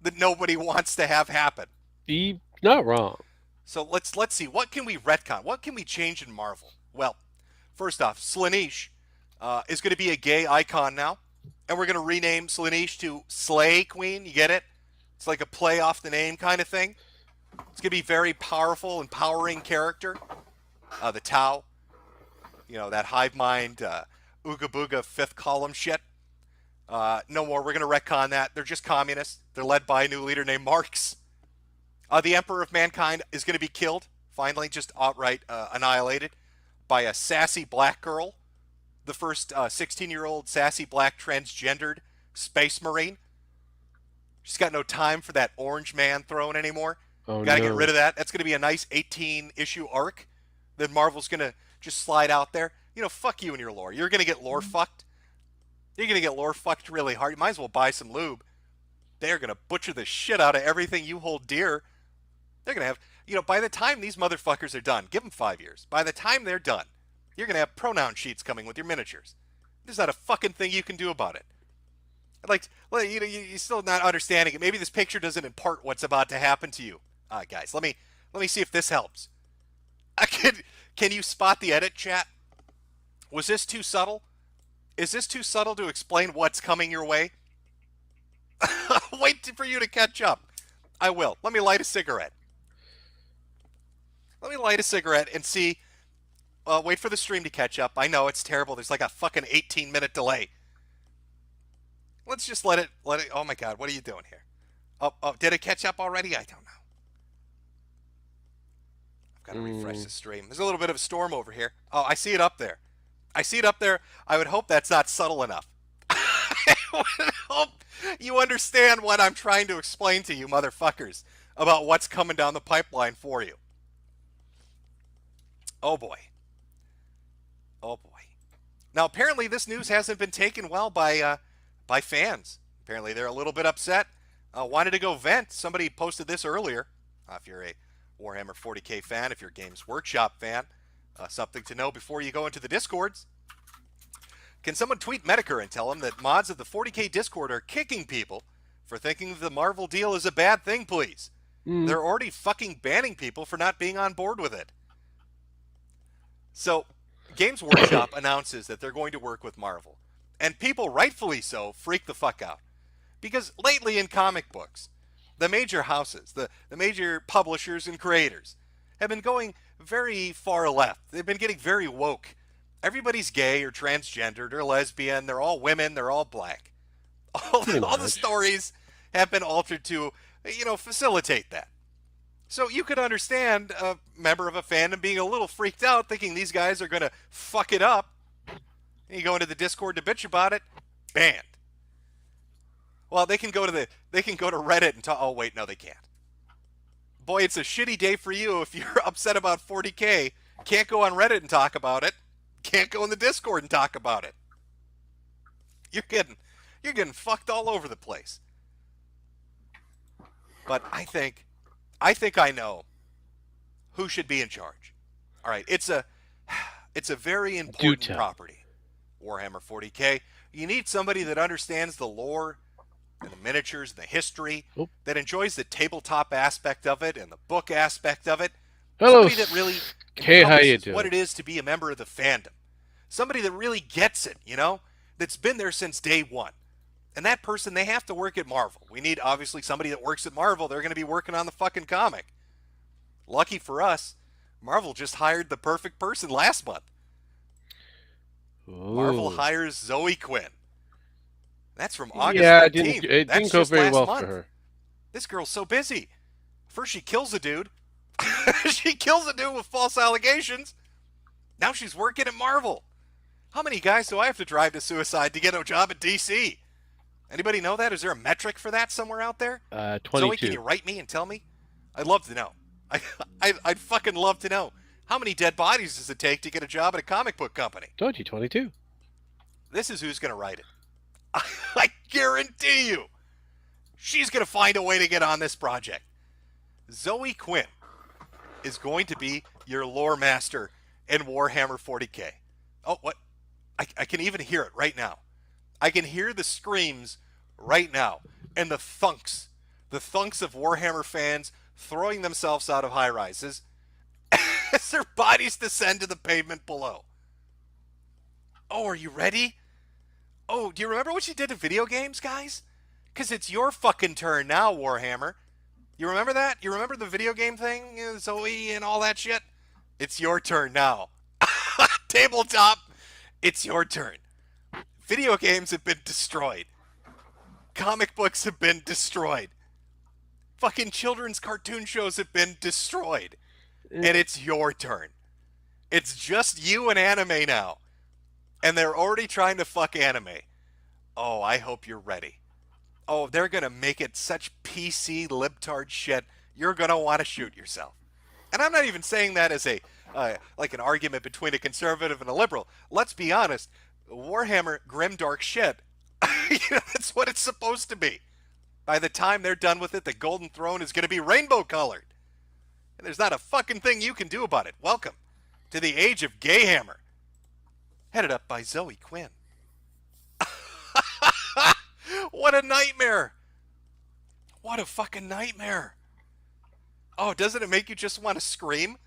that nobody wants to have happen. You're not wrong. So let's see. What can we retcon? What can we change in Marvel? Well, first off, Slaanesh is going to be a gay icon now. And we're going to rename Slaanesh to Slay Queen. You get it? It's like a play off the name kind of thing. It's going to be very powerful, empowering character. The Tau. You know, that hive mind, ooga booga fifth column shit. No more. We're going to retcon that. They're just communists. They're led by a new leader named Marx. The Emperor of Mankind is going to be killed, finally, just outright annihilated by a sassy black girl, the first 16-year-old sassy black transgendered space marine. She's got no time for that orange man throne anymore. Oh, Got to no. get rid of that. That's going to be a nice 18-issue arc that Marvel's going to just slide out there. You know, fuck you and your lore. You're going to get lore fucked. You're going to get lore fucked really hard. You might as well buy some lube. They're going to butcher the shit out of everything you hold dear. They're going to have, you know, by the time these motherfuckers are done, give them 5 years. By the time they're done, you're going to have pronoun sheets coming with your miniatures. There's not a fucking thing you can do about it. Like, well, you know, you're still not understanding it. Maybe this picture doesn't impart what's about to happen to you. Guys, let me see if this helps. Can you spot the edit, chat? Was this too subtle? Is this too subtle to explain what's coming your way? Wait for you to catch up. I will. Let me light a cigarette. Let me light a cigarette and see. Wait for the stream to catch up. I know it's terrible. There's like a fucking 18-minute delay. Let's just let it. Oh my God, what are you doing here? Oh, did it catch up already? I don't know. I've got to refresh the stream. There's a little bit of a storm over here. Oh, I see it up there. I see it up there. I would hope that's not subtle enough. I would hope you understand what I'm trying to explain to you, motherfuckers, about what's coming down the pipeline for you. Oh boy. Oh boy. Now apparently this news hasn't been taken well by fans. Apparently they're a little bit upset. Wanted to go vent. Somebody posted this earlier. If you're a Warhammer 40k fan, if you're a Games Workshop fan, something to know before you go into the Discords. Can someone tweet Medicare and tell him that mods of the 40k Discord are kicking people for thinking the Marvel deal is a bad thing, please? They're already fucking banning people for not being on board with it. So, Games Workshop announces that they're going to work with Marvel. And people, rightfully so, freak the fuck out. Because lately in comic books, the major houses, the major publishers and creators have been going very far left. They've been getting very woke. Everybody's gay or transgendered or lesbian. They're all women. They're all black. All the stories have been altered to, you know, facilitate that. So you could understand a member of a fandom being a little freaked out, thinking these guys are going to fuck it up. And you go into the Discord to bitch about it, banned. Well, they can go to Reddit and talk. Oh wait, no, they can't. Boy, it's a shitty day for you if you're upset about 40k. Can't go on Reddit and talk about it. Can't go in the Discord and talk about it. You're getting fucked all over the place. But I think I know who should be in charge. All right, it's a very important property, Warhammer 40k. You need somebody that understands the lore and the miniatures and the history, that enjoys the tabletop aspect of it and the book aspect of it. Hello. Somebody that really Hey, how you doing? what it is to be a member of the fandom. Somebody that really gets it, you know, that's been there since day one. And that person, they have to work at Marvel. We need, obviously, somebody that works at Marvel. They're going to be working on the fucking comic. Lucky for us, Marvel just hired the perfect person last month. Marvel hires Zoe Quinn. That's from August 15th. It didn't go very well for her. This girl's so busy. First she kills a dude. She kills a dude with false allegations. Now she's working at Marvel. How many guys do I have to drive to suicide to get a job at DC? Anybody know that? Is there a metric for that somewhere out there? 22. Zoe, can you write me and tell me? I'd love to know. I'd fucking love to know. How many dead bodies does it take to get a job at a comic book company? 22. This is who's going to write it. I guarantee you. She's going to find a way to get on this project. Zoe Quinn is going to be your lore master in Warhammer 40k. Oh, what? I can even hear it right now. I can hear the screams right now and the thunks of Warhammer fans throwing themselves out of high rises as their bodies descend to the pavement below. Oh, are you ready? Oh, do you remember what she did to video games, guys? Because it's your fucking turn now, Warhammer. You remember that? You remember the video game thing, Zoe and all that shit? It's your turn now. Tabletop, it's your turn. Video games have been destroyed. Comic books have been destroyed. Fucking children's cartoon shows have been destroyed. And it's your turn. It's just you and anime now. And they're already trying to fuck anime. Oh, I hope you're ready. Oh, they're going to make it such PC libtard shit. You're going to want to shoot yourself. And I'm not even saying that as a like an argument between a conservative and a liberal. Let's be honest. Warhammer, grim dark shit. That's what it's supposed to be. By the time they're done with it, the Golden Throne is going to be rainbow colored. And there's not a fucking thing you can do about it. Welcome to the age of Gayhammer. Headed up by Zoe Quinn. What a nightmare. What a fucking nightmare. Oh, doesn't it make you just want to scream?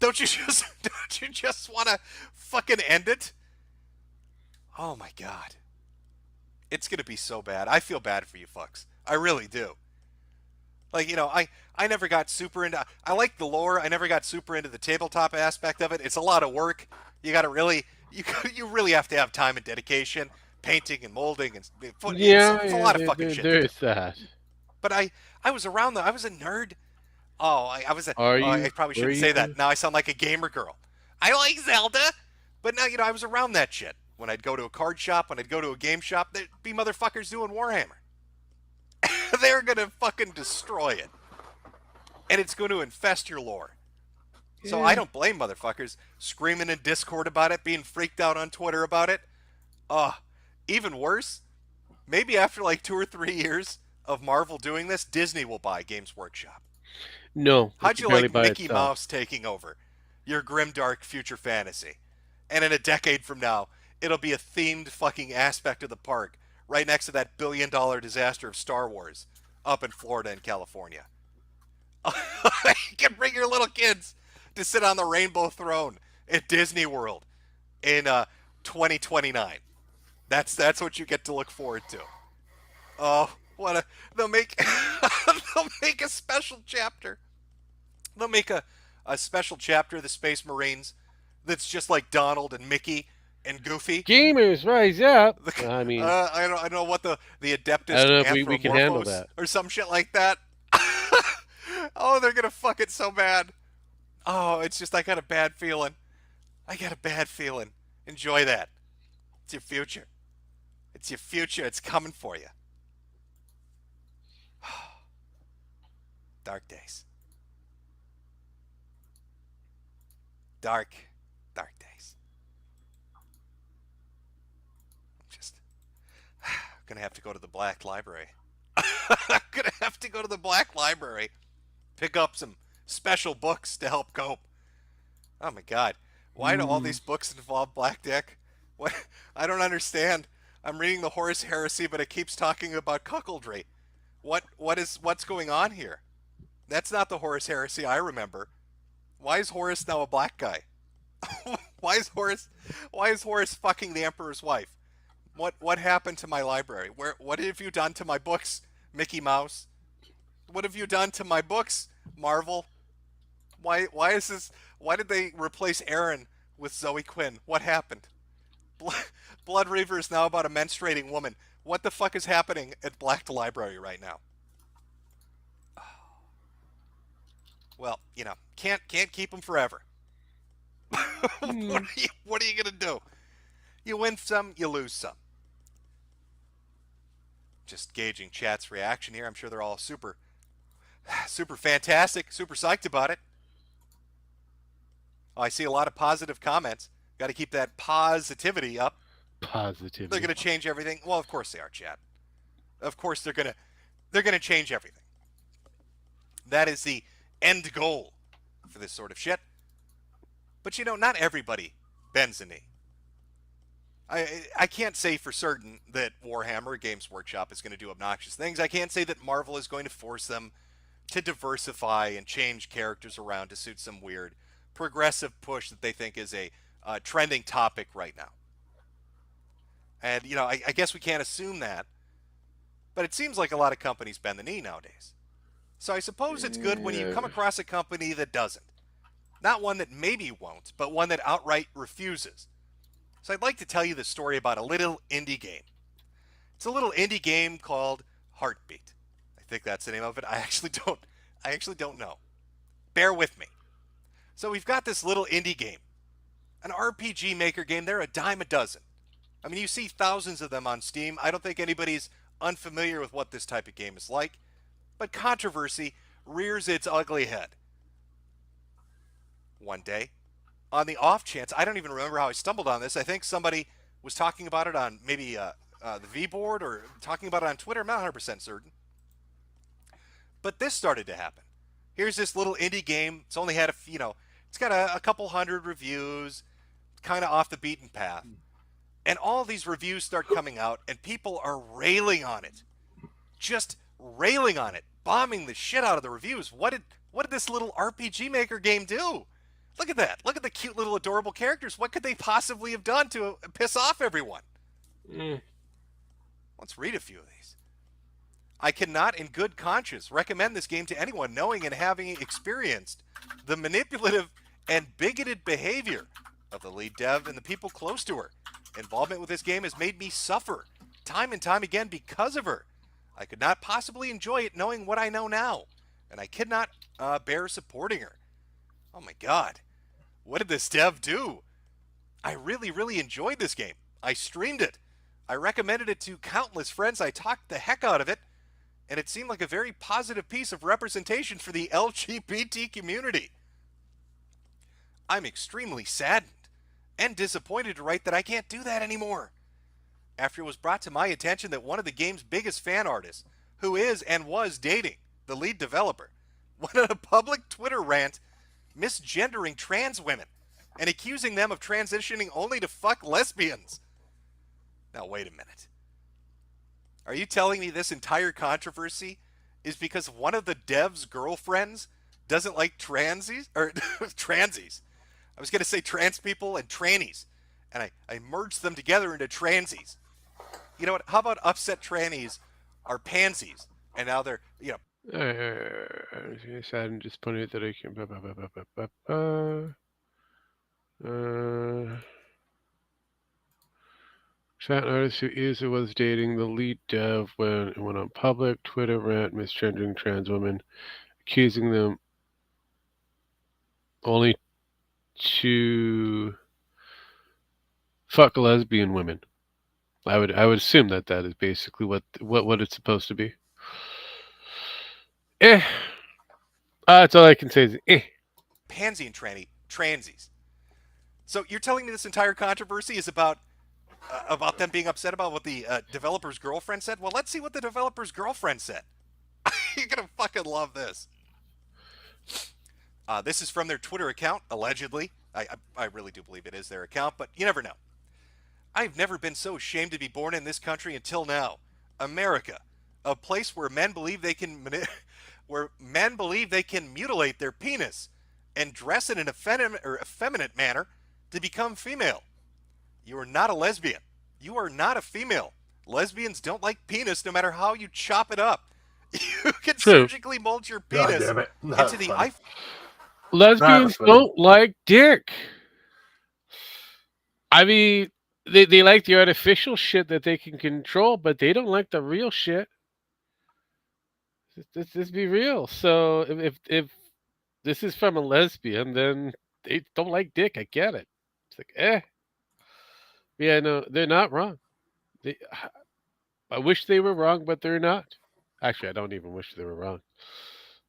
Don't you just want to fucking end it? Oh my God. It's going to be so bad. I feel bad for you fucks. I really do. Like, I never got super into... I like the lore. I never got super into the tabletop aspect of it. It's a lot of work. You got to really... You really have to have time and dedication. Painting and molding. And it's a lot of fucking shit. There's that. But I was around I was a nerd. Oh, I was a... Are you? I probably shouldn't say that. Now I sound like a gamer girl. I like Zelda. But now, I was around that shit. When I'd go to a card shop, when I'd go to a game shop, there'd be motherfuckers doing Warhammer. They're going to fucking destroy it. And it's going to infest your lore. Yeah. So I don't blame motherfuckers screaming in Discord about it, being freaked out on Twitter about it. Even worse, maybe after like 2 or 3 years of Marvel doing this, Disney will buy Games Workshop. No. How'd you like Mickey Mouse taking over your grimdark future fantasy? And in a decade from now, it'll be a themed fucking aspect of the park right next to that billion-dollar disaster of Star Wars up in Florida and California. You can bring your little kids to sit on the rainbow throne at Disney World in 2029. That's what you get to look forward to. Oh, they'll make a special chapter. They'll make a special chapter of the Space Marines that's just like Donald and Mickey and Goofy. Gamers, rise up. I don't know what the Adeptus I don't know if we can handle that. Or some shit like that. Oh, they're gonna fuck it so bad. Oh, it's just I got a bad feeling. Enjoy that. It's your future. It's coming for you. Dark days. Dark days. I'm just gonna have to go to the Black Library. Pick up some special books to help cope. Oh my God. Why do all these books involve black dick? What? I don't understand. I'm reading the Horus Heresy, but it keeps talking about cuckoldry. What's going on here? That's not the Horus Heresy I remember. Why is Horus now a black guy? Why is Horus fucking the Emperor's wife? What happened to my library? What have you done to my books, Mickey Mouse? What have you done to my books, Marvel? Why is this? Why did they replace Aaron with Zoe Quinn? What happened? Blood Reaver is now about a menstruating woman. What the fuck is happening at Black Library right now? Well, can't keep them forever. What are you gonna do? You win some, you lose some. Just gauging chat's reaction here. I'm sure they're all super fantastic, super psyched about it. Oh, I see a lot of positive comments. Got to keep that positivity up. Positivity. They're going to change everything. Well, of course they are, chat. Of course they're going to change everything. That is the end goal for this sort of shit. But not everybody bends a knee. I can't say for certain that Warhammer Games Workshop is going to do obnoxious things. I can't say that Marvel is going to force them to diversify and change characters around to suit some weird progressive push that they think is a trending topic right now. And, I guess we can't assume that. But it seems like a lot of companies bend the knee nowadays. So I suppose it's good when you come across a company that doesn't. Not one that maybe won't, but one that outright refuses. So I'd like to tell you the story about a little indie game. It's a little indie game called Heartbeat. I think that's the name of it. I actually don't know. Bear with me. So we've got this little indie game, an RPG Maker game. They're a dime a dozen. I mean, you see thousands of them on Steam. I don't think anybody's unfamiliar with what this type of game is like. But controversy rears its ugly head. One day, on the off chance, I don't even remember how I stumbled on this. I think somebody was talking about it on maybe the V-board or talking about it on Twitter. I'm not 100% certain. But this started to happen. Here's this little indie game. It's only had it's got a couple hundred reviews, kind of off the beaten path. And all these reviews start coming out, and people are railing on it. Just railing on it, bombing the shit out of the reviews. What did this little RPG Maker game do? Look at that. Look at the cute little adorable characters. What could they possibly have done to piss off everyone? Let's read a few of these. I cannot in good conscience recommend this game to anyone knowing and having experienced the manipulative and bigoted behavior of the lead dev and the people close to her. Involvement with this game has made me suffer time and time again because of her. I could not possibly enjoy it knowing what I know now, and I could not bear supporting her. Oh my God. What did this dev do? I really, really enjoyed this game. I streamed it. I recommended it to countless friends. I talked the heck out of it, and it seemed like a very positive piece of representation for the LGBT community. I'm extremely saddened and disappointed to write that I can't do that anymore. After it was brought to my attention that one of the game's biggest fan artists, who is and was dating the lead developer, went on a public Twitter rant misgendering trans women and accusing them of transitioning only to fuck lesbians. Now, wait a minute. Are you telling me this entire controversy is because one of the dev's girlfriends doesn't like transies? Or transies. I was going to say trans people and trannies. And I merged them together into transies. You know what? How about upset trannies are pansies? And now they're, sad and disappointed that I can. Chat artist who is or was dating the lead dev went on public Twitter rant misgendering trans women, accusing them only to fuck lesbian women. I would assume that is basically what it's supposed to be. That's all I can say is pansy and transies. So you're telling me this entire controversy is about them being upset about what the developer's girlfriend said? Well, let's see what the developer's girlfriend said. You're gonna fucking love this. This is from their Twitter account, allegedly. I really do believe it is their account, but you never know. I've never been so ashamed to be born in this country until now. America, a place where men believe they can mutilate their penis and dress in an effeminate manner to become female. You are not a lesbian. You are not a female. Lesbians don't like penis no matter how you chop it up. You can surgically mold your penis into the iPhone. Lesbians don't like dick. I mean, they like the artificial shit that they can control, but they don't like the real shit. Let's be real. So if this is from a lesbian, then they don't like dick. I get it. It's like, yeah, no, they're not wrong. I wish they were wrong, but they're not. Actually, I don't even wish they were wrong.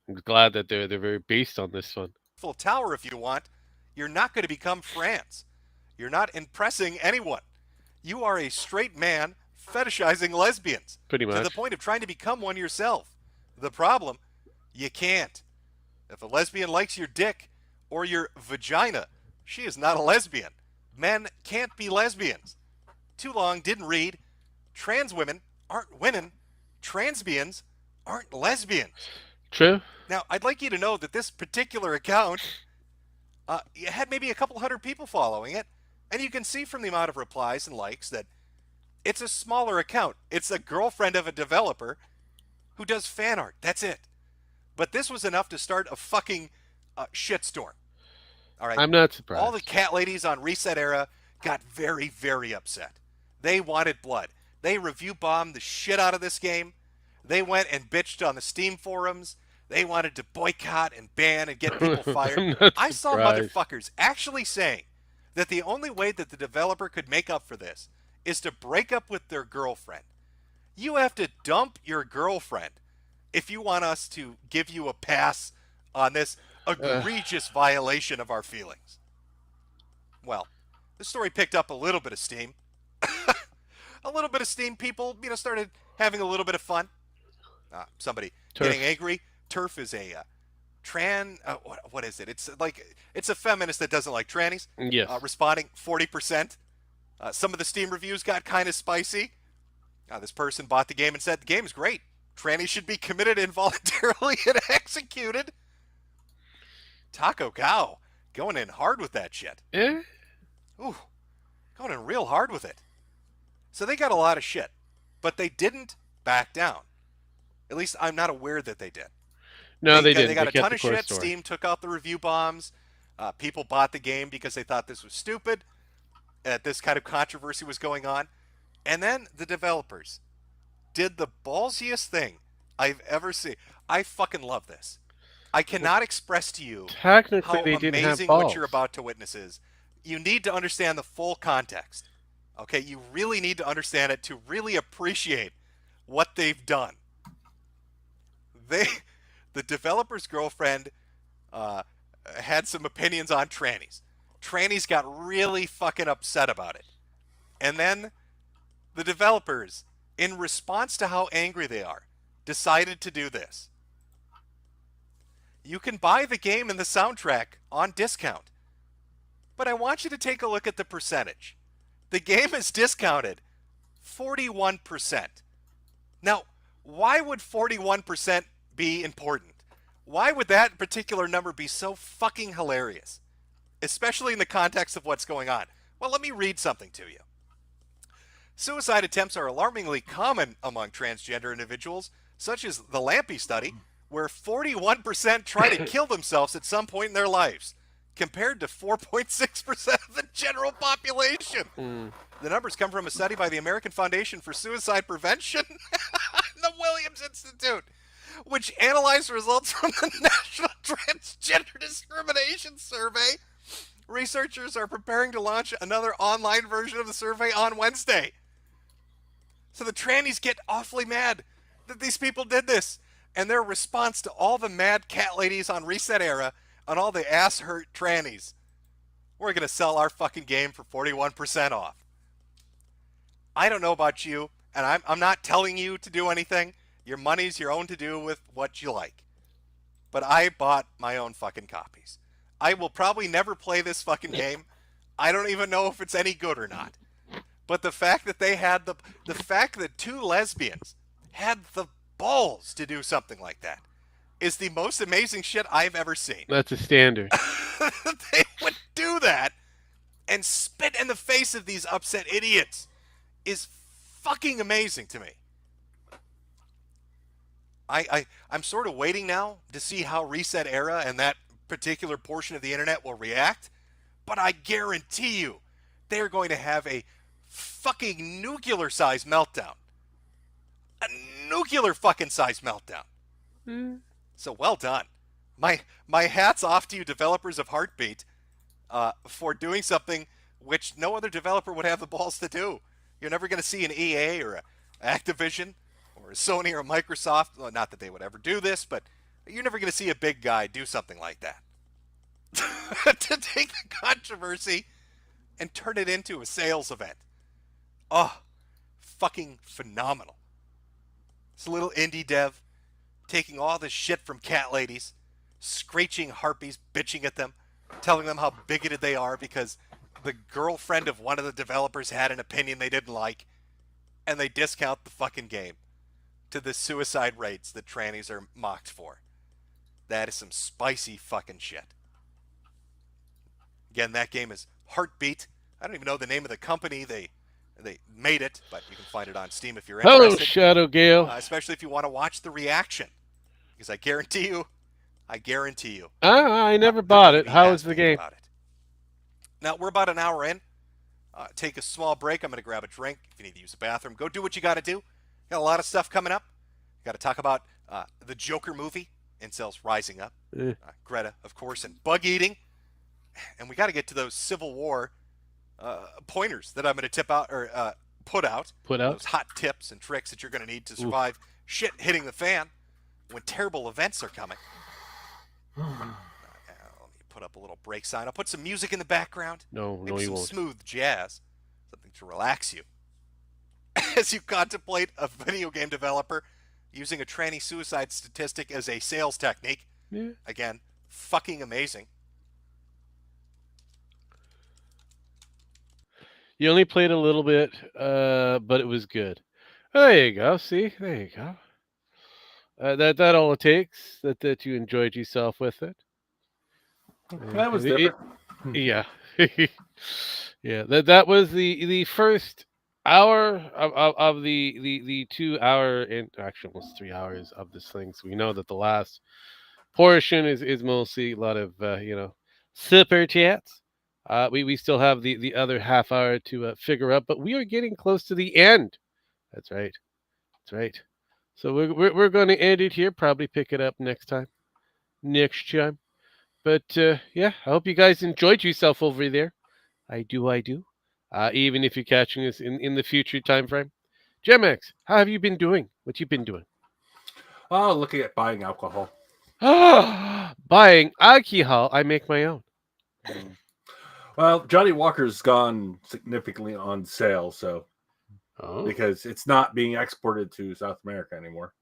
I'm glad that they're very based on this one. Full tower if you want. You're not going to become France. You're not impressing anyone. You are a straight man fetishizing lesbians. Pretty much. To the point of trying to become one yourself. The problem, you can't. If a lesbian likes your dick or your vagina, she is not a lesbian. Men can't be lesbians. Too long, didn't read. Trans women aren't women. Transbians aren't lesbians. True. Now, I'd like you to know that this particular account had maybe a couple hundred people following it, and you can see from the amount of replies and likes that it's a smaller account. It's a girlfriend of a developer who does fan art. That's it. But this was enough to start a fucking shitstorm. All right. I'm not surprised. All the cat ladies on Reset Era got very, very upset. They wanted blood. They review bombed the shit out of this game. They went and bitched on the Steam forums. They wanted to boycott and ban and get people fired. I'm not I saw surprised. motherfuckers actually saying that the only way that the developer could make up for this is to break up with their girlfriend. You have to dump your girlfriend if you want us to give you a pass on this egregious violation of our feelings. Well, the story picked up a little bit of steam. A little bit of steam. People, started having a little bit of fun. Somebody Turf. getting angry. Turf is a what is it? It's a feminist that doesn't like trannies. Yes. Responding 40%. Some of the Steam reviews got kind of spicy. This person bought the game and said the game's great. Trannies should be committed involuntarily and executed. Taco Cow going in hard with that shit. Eh? Ooh, going in real hard with it. So they got a lot of shit, but they didn't back down. At least I'm not aware that they did. No, they didn't. They got They a kept ton the of core shit. story. Steam took out the review bombs. People bought the game because they thought this was stupid. This kind of controversy was going on. And then the developers did the ballsiest thing I've ever seen. I fucking love this. I cannot express to you Technically, how they didn't have amazing balls. what you're about to witness is. You need to understand the full context. Okay, you really need to understand it to really appreciate what they've done. The developer's girlfriend had some opinions on trannies. Trannies got really fucking upset about it. And then the developers, in response to how angry they are, decided to do this. You can buy the game and the soundtrack on discount. But I want you to take a look at the percentage. The game is discounted 41%. Now, why would 41% be important? Why would that particular number be so fucking hilarious? Especially in the context of what's going on. Well, let me read something to you. Suicide attempts are alarmingly common among transgender individuals, such as the Lampy study, where 41% try to kill themselves at some point in their lives, compared to 4.6% of the general population. The numbers come from a study by the American Foundation for Suicide Prevention, the Williams Institute, which analyzed results from the National Transgender Discrimination Survey. Researchers are preparing to launch another online version of the survey on Wednesday. So the trannies get awfully mad that these people did this. And their response to all the mad cat ladies on Reset Era and all the ass-hurt trannies, we're going to sell our fucking game for 41% off. I don't know about you, and I'm not telling you to do anything. Your money's your own to do with what you like. But I bought my own fucking copies. I will probably never play this fucking game. I don't even know if it's any good or not. But the fact that they had the fact that two lesbians had the balls to do something like that is the most amazing shit I've ever seen. That's a standard. They would do that and spit in the face of these upset idiots is fucking amazing to me. I'm sort of waiting now to see how Reset Era and that particular portion of the internet will react, but I guarantee you they're going to have a fucking nuclear-sized meltdown. A nuclear fucking size meltdown. So well done. My hat's off to you developers of Heartbeat for doing something which no other developer would have the balls to do. You're never going to see an EA or an Activision or a Sony or a Microsoft. Well, not that they would ever do this, but you're never going to see a big guy do something like that. To take the controversy and turn it into a sales event. Oh, fucking phenomenal. This little indie dev taking all this shit from cat ladies, screeching harpies, bitching at them, telling them how bigoted they are because the girlfriend of one of the developers had an opinion they didn't like, and they discount the fucking game to the suicide rates that trannies are mocked for. That is some spicy fucking shit. Again, that game is Heartbeat. I don't even know the name of the company they made it, but you can find it on Steam if you're Hello, interested. Shadow Gale. Especially if you want to watch the reaction, because I guarantee you, I never bought it. How is the game? about it. Now we're about an hour in. Take a small break. I'm going to grab a drink. If you need to use the bathroom, go do what you got to do. Got a lot of stuff coming up. Got to talk about the Joker movie, incels rising up, Eh, Greta, of course, and bug eating. And we got to get to those Civil War pointers that I'm going to tip out or put out. Put out. Those hot tips and tricks that you're going to need to Oof. survive shit hitting the fan when terrible events are coming. Let me put up a little break sign. I'll put some music in the background. No, Maybe no, you some won't. smooth jazz. Something to relax you. As you contemplate a video game developer using a tranny suicide statistic as a sales technique. Yeah. Again, fucking amazing. You only played a little bit, but it was good. Oh, there you go. See, there you go. That all it takes. That you enjoyed yourself with it. That was different. Yeah, yeah. That was the first hour of the 2 hour, and actually almost 3 hours of this thing. So we know that the last portion is mostly a lot of super chats. We still have the other half hour to figure out, but we are getting close to the end. That's right. That's right. So we're going to end it here. Probably pick it up next time. But yeah, I hope you guys enjoyed yourself over there. I do. Even if you're catching us in the future time frame. Gemex, how have you been doing? What you been doing? Oh, looking at buying alcohol. Buying alcohol. I make my own. Well, Johnny Walker's gone significantly on sale, so because it's not being exported to South America anymore.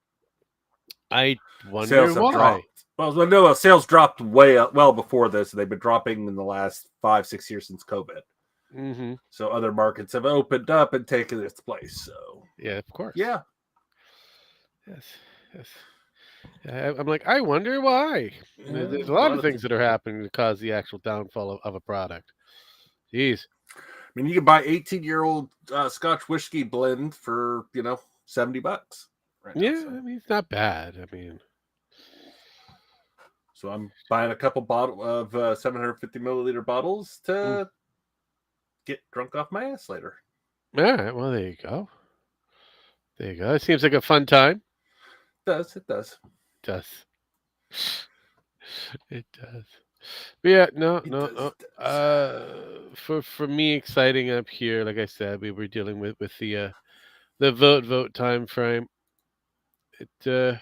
I wonder Sales have why. dropped. Well, no, sales dropped well before this. They've been dropping in the last 5-6 years since COVID. Mm-hmm. So other markets have opened up and taken its place. So Yeah, of course. yeah, Yes. I'm like, I wonder why. There's a lot of things that are happening to cause the actual downfall of a product. Jeez. I mean, you can buy 18-year-old Scotch whiskey blend for $70 right now. Yeah, I mean, it's not bad. I mean, so I'm buying a couple of 750 milliliter bottles to get drunk off my ass later. all right. Well, there you go. There you go. It seems like a fun time. It does. It does. It does. But yeah, no. For me, exciting up here. Like I said, we were dealing with the vote time frame. It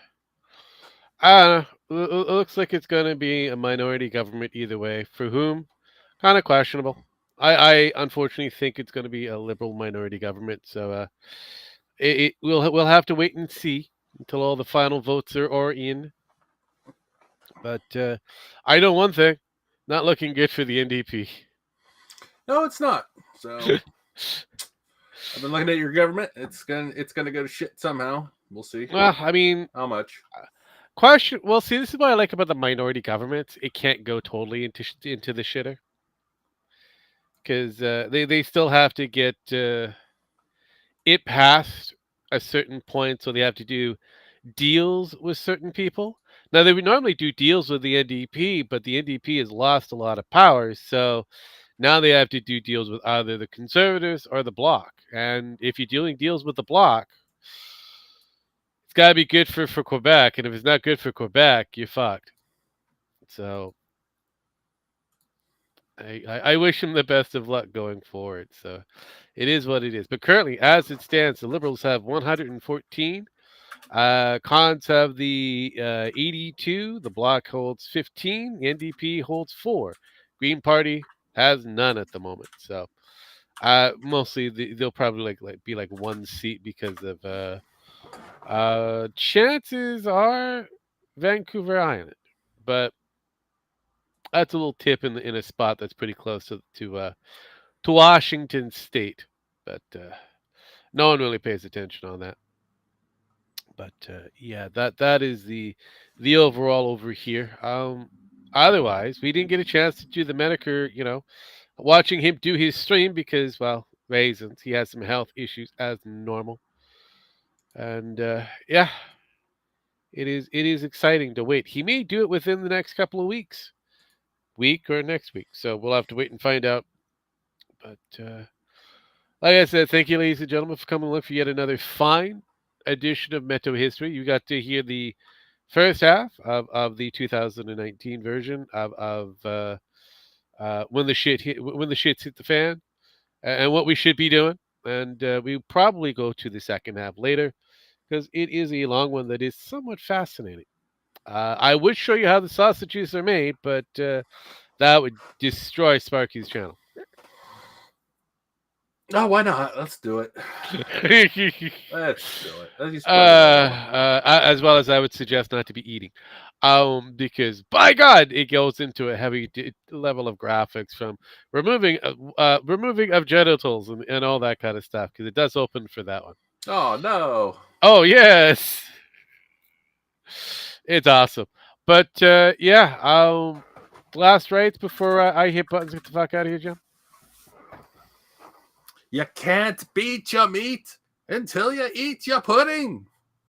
I don't know. It looks like it's going to be a minority government either way. For whom? Kind of questionable. I unfortunately think it's going to be a liberal minority government. So we'll have to wait and see until all the final votes are in. But I know one thing: not looking good for the NDP. No, it's not. So I've been looking at your government. It's gonna go to shit somehow. We'll see. Well, I mean, how much? Question. Well, see, this is what I like about the minority governments. It can't go totally into the shitter because they still have to get it past a certain point, so they have to do deals with certain people. Now they would normally do deals with the NDP, but the NDP has lost a lot of power, so now they have to do deals with either the Conservatives or the Bloc. And if you're doing deals with the Bloc, it's got to be good for Quebec, and if it's not good for Quebec, you're fucked. So I wish him the best of luck going forward. So it is what it is. But currently, as it stands, the Liberals have 114. Cons have the 82. The Bloc holds 15. The NDP holds 4. Green Party has none at the moment. So mostly they'll probably be like one seat because of chances are Vancouver Island, but that's a little tip in a spot that's pretty close to Washington State, but no one really pays attention on that. But yeah, that is the overall over here. Otherwise, we didn't get a chance to do the Medicare, watching him do his stream because, well, reasons. He has some health issues as normal. And yeah, it is exciting to wait. He may do it within the next couple of week or next week. So we'll have to wait and find out. But like I said, thank you, ladies and gentlemen, for coming along for yet another fine edition of MetoHistory. You got to hear the first half of the 2019 version of when the shit when the shits hit the fan, and what we should be doing. And we probably go to the second half later because it is a long one that is somewhat fascinating. I would show you how the sausages are made, but that would destroy Sparky's channel. No, why not? Let's do it. Let's do it. Let's just put it as well as I would suggest not to be eating, because by God, it goes into a heavy level of graphics from removing of genitals and all that kind of stuff, because it does open for that one. Oh no! Oh yes, it's awesome. But yeah, last rites before I hit buttons. Get the fuck out of here, Jim. You can't beat your meat until you eat your pudding.